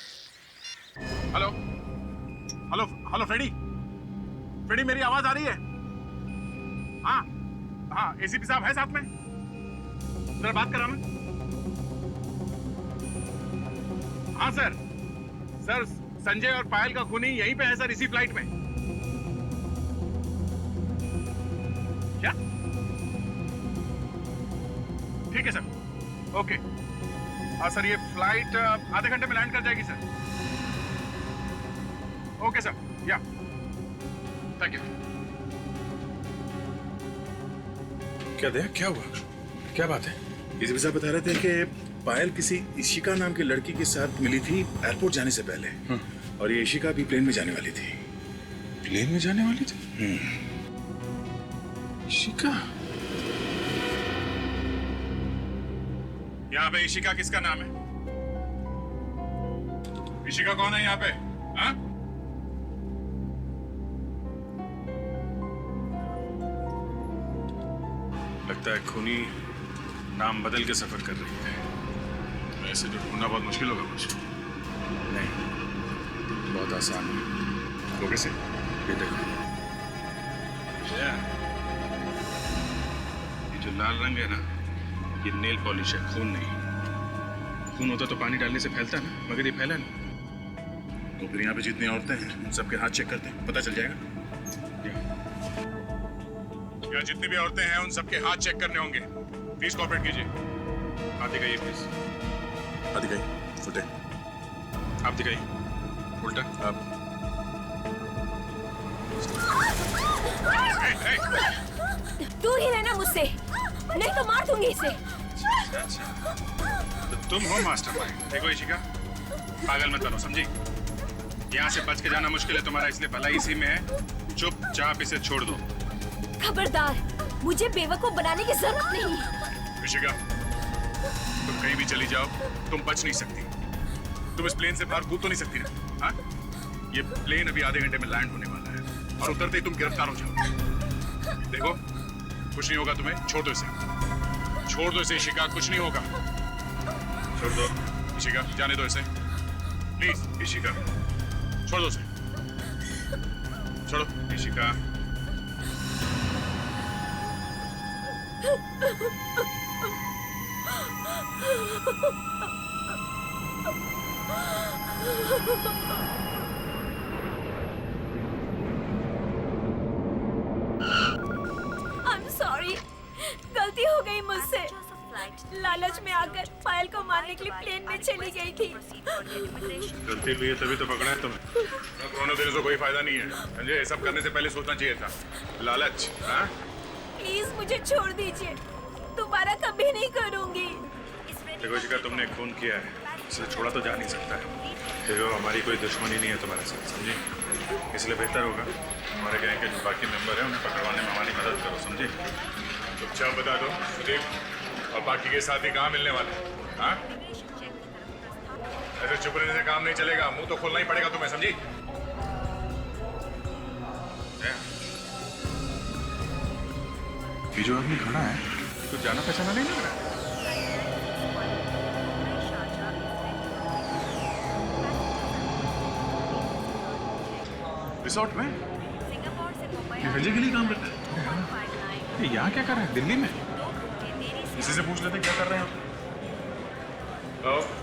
हेलो हेलो हेलो फ्रेडी, मेरी आवाज आ रही है? हाँ, एसीपी साहब है साथ में, जरा बात कराना। हाँ सर, संजय और पायल का खूनी यहीं पे है सर, इसी फ्लाइट में। क्या? ठीक है सर, ओके। हाँ सर, ये फ्लाइट आधे घंटे में लैंड कर जाएगी सर। ओके सर, या थैंक यू। क्या दया, क्या हुआ? क्या बात है? एसीपी साहब बता रहे थे कि पायल किसी ईशिका नाम की लड़की के साथ मिली थी एयरपोर्ट जाने से पहले, और ये ईशिका भी प्लेन में जाने वाली थी। प्लेन में जाने वाली थी? ईशिका? यहाँ पे ईशिका किसका नाम है? ईशिका कौन है यहाँ पे? हाँ? लगता है खूनी नाम बदल के सफर कर रही है। ऐसे तो ढूंढना बहुत मुश्किल होगा मुझे। नहीं, बहुत आसान है। वो कैसे? ये देखो, ये जो लाल रंग है ना, ये नेल पॉलिश है, खून नहीं। खून होता तो पानी डालने से फैलता ना, मगर ये फैला नहीं। तो फिर यहाँ पे जितनी औरतें हैं उन सबके हाथ चेक करते हैं, पता चल जाएगा। यहाँ जितनी भी औरतें हैं उन सबके हाथ चेक करने होंगे। प्लीज कोऑपरेट कीजिए। हाथ दिखाइए प्लीज। हाथ दिखाइए, उल्टे। आप दिखाइए, उल्टा। आप दूर ही रहना मुझसे, नहीं तो मार दूंगी इसे। तो तुम हो मास्टरमाइंड। देखो ईशिका, पागल मत बनो, समझी? यहाँ से बच के जाना मुश्किल है तुम्हारा, इसलिए भलाई इसी में है। चुपचाप इसे छोड़ दो। खबरदार, मुझे बेवकूफ बनाने की जरूरत नहीं। ईशिका, तुम कहीं भी चली जाओ, तुम बच नहीं सकती। तुम इस प्लेन से बाहर कूद तो नहीं सकती ना? हाँ? ये प्लेन अभी आधे घंटे में लैंड होने वाला है और उतरते ही तुम गिरफ्तार हो जाओ। देखो, कुछ नहीं होगा तुम्हें, छोड़ दो इसे, छोड़ दो इसे इशिका, कुछ नहीं होगा। छोड़ दो इशिका, जाने दो इसे, प्लीज इशिका, छोड़ दो इसे, छोड़ो इशिका। I'm sorry, गलती हो गई मुझसे। लालच में आकर पायल को मारने के लिए प्लेन में चली गई थी। गलती हुई है तभी तो पकड़ा है तुम्हें। पुराने दिनों से कोई फायदा नहीं है, समझे? ये सब करने से पहले सोचना चाहिए था। लालच, हाँ? प्लीज मुझे छोड़ दीजिए, दोबारा कभी नहीं करूंगी। देखो शिका, तुमने खून किया है, इसे छोड़ा तो जा नहीं सकता है। देखो, हमारी कोई दुश्मनी नहीं है तुम्हारे साथ, समझे? इसलिए बेहतर होगा हमारे गैंग के जो बाकी मेंबर हैं उन्हें पकड़वाने में हमारी मदद करो, समझे? चुपचाप बता दो सुदीप और बाकी के साथी कहाँ मिलने वाले, हाँ? ऐसे चुप रहने से काम नहीं चलेगा, मुंह तो खोलना ही पड़ेगा तुम्हें, समझी? ये जो आदमी खड़ा है, कुछ जाना पहचाना नहीं लग रहा है। रिसोर्ट में ये भेजे के लिए काम करता है। ये यहाँ क्या कर रहा है दिल्ली में? इसी से पूछ लेते क्या कर रहे हैं आप।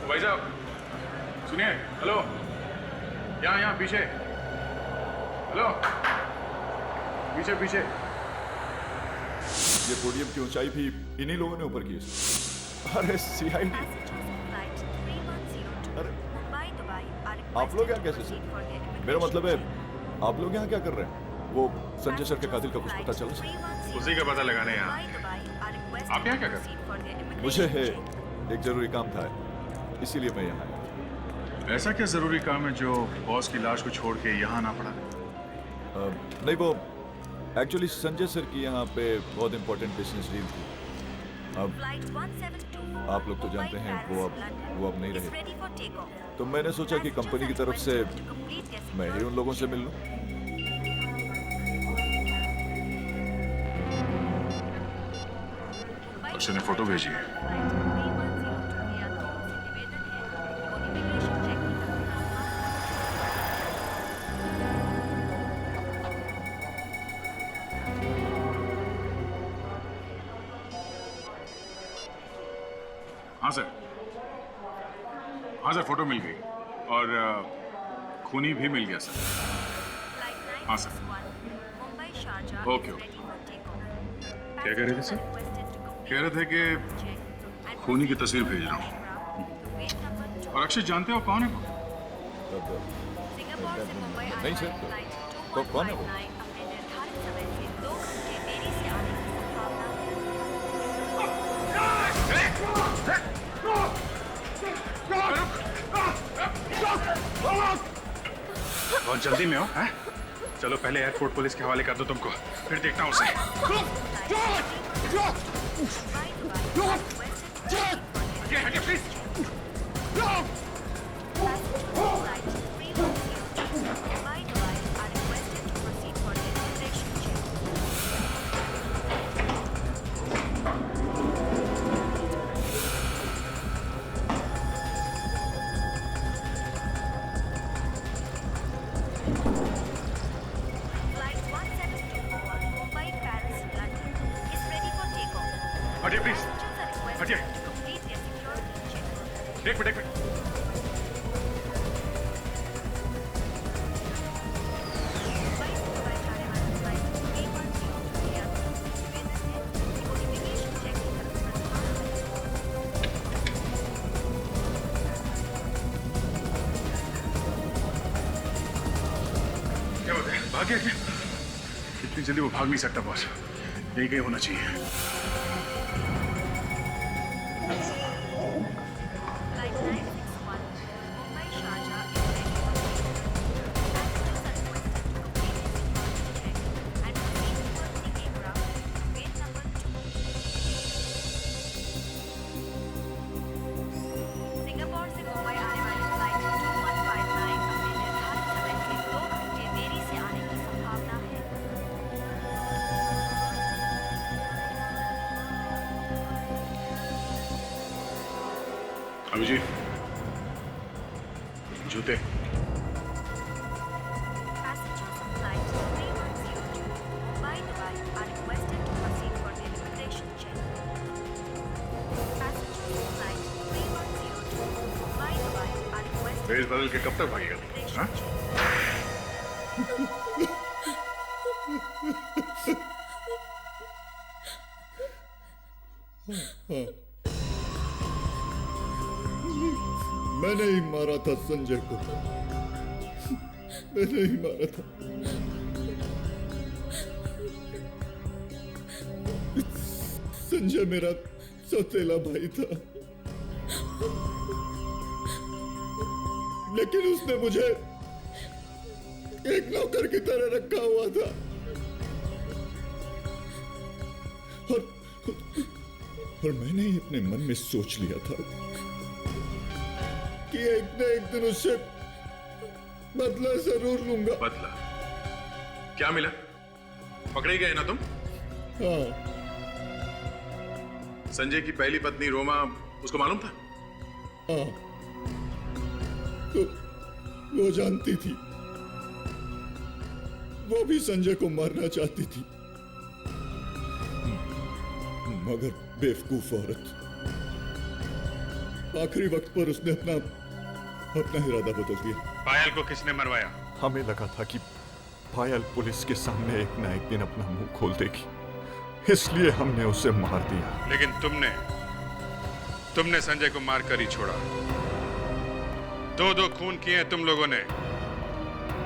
भाई साहब सुनिए, हेलो, यहाँ पीछे, हेलो, पीछे पीछे। ये पोडियम की ऊंचाई भी इन्हीं लोगों ने ऊपर की है। अरे सीआईडी, अरे आप लोग यहाँ कैसे से? मेरा मतलब है आप लोग यहाँ क्या कर रहे हैं? वो संजय सर के कातिल का कुछ पता चला सर? उसी का पता लगाने यहाँ। आप यहाँ क्या कर रहे हैं? मुझे एक जरूरी काम था, इसीलिए मैं यहाँ आया। ऐसा क्या जरूरी काम है जो बॉस की लाश को छोड़ के यहाँ आना पड़ा? नहीं, वो एक्चुअली संजय सर की यहाँ पे बहुत इंपॉर्टेंट बिजनेस डील थी। अब आप लोग तो जानते हैं वो अब नहीं रहे, तो मैंने सोचा कि कंपनी की तरफ से मैं ही उन लोगों से मिल लूं। अक्षय ने फोटो भेजी है। हाँ सर, फोटो मिल गई और खूनी भी मिल गया सर। हाँ सर, ओके ओके। क्या कह रहे थे सर? कह रहे थे कि खूनी की तस्वीर भेज रहा हूँ। और अक्षय जानते हो कौन है वो? नहीं सर, तो कौन है वो? बहुत जल्दी में हो, हैं? चलो पहले एयरपोर्ट पुलिस के हवाले कर दो तुमको, फिर देखता हूँ उसे। हटिए प्लीज। हटिए प्लीज, हटिए। एक मिनट, एक मिनट। क्या होता है? भाग गया क्या? इतनी जल्दी वो भाग नहीं सकता बॉस, यही कहीं होना चाहिए। अभिजीत, जूते। Passengers of flight 3102 Mumbai Dubai are requested to proceed for their immigration check. Passengers of flight 3102 Mumbai Dubai are requested dress बदल के कब तक भागेगा? हाँ? मैंने ही मारा था संजय को, मैंने ही मारा था। संजय मेरा सौतेला भाई था, लेकिन उसने मुझे एक नौकर की तरह रखा हुआ था और मैंने ही अपने मन में सोच लिया था कि एक न एक दिन उससे बदला जरूर लूंगा। बदला? क्या मिला? पकड़े गए ना तुम? हाँ। संजय की पहली पत्नी रोमा, उसको मालूम था? हाँ, तो वो जानती थी, वो भी संजय को मारना चाहती थी, मगर बेवकूफ औरत, आखिरी वक्त पर उसने अपना इरादा बदल दिया। पायल को किसने मरवाया? हमें लगा था कि पायल पुलिस के सामने एक न एक दिन अपना मुंह खोल देगी, इसलिए हमने उसे मार दिया। लेकिन तुमने संजय को मारकर ही छोड़ा। दो खून किए हैं तुम लोगों ने,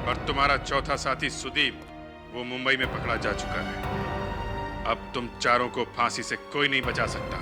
और तुम्हारा चौथा साथी सुदीप, वो मुंबई में पकड़ा जा चुका है। अब तुम चारों को फांसी से कोई नहीं बचा सकता।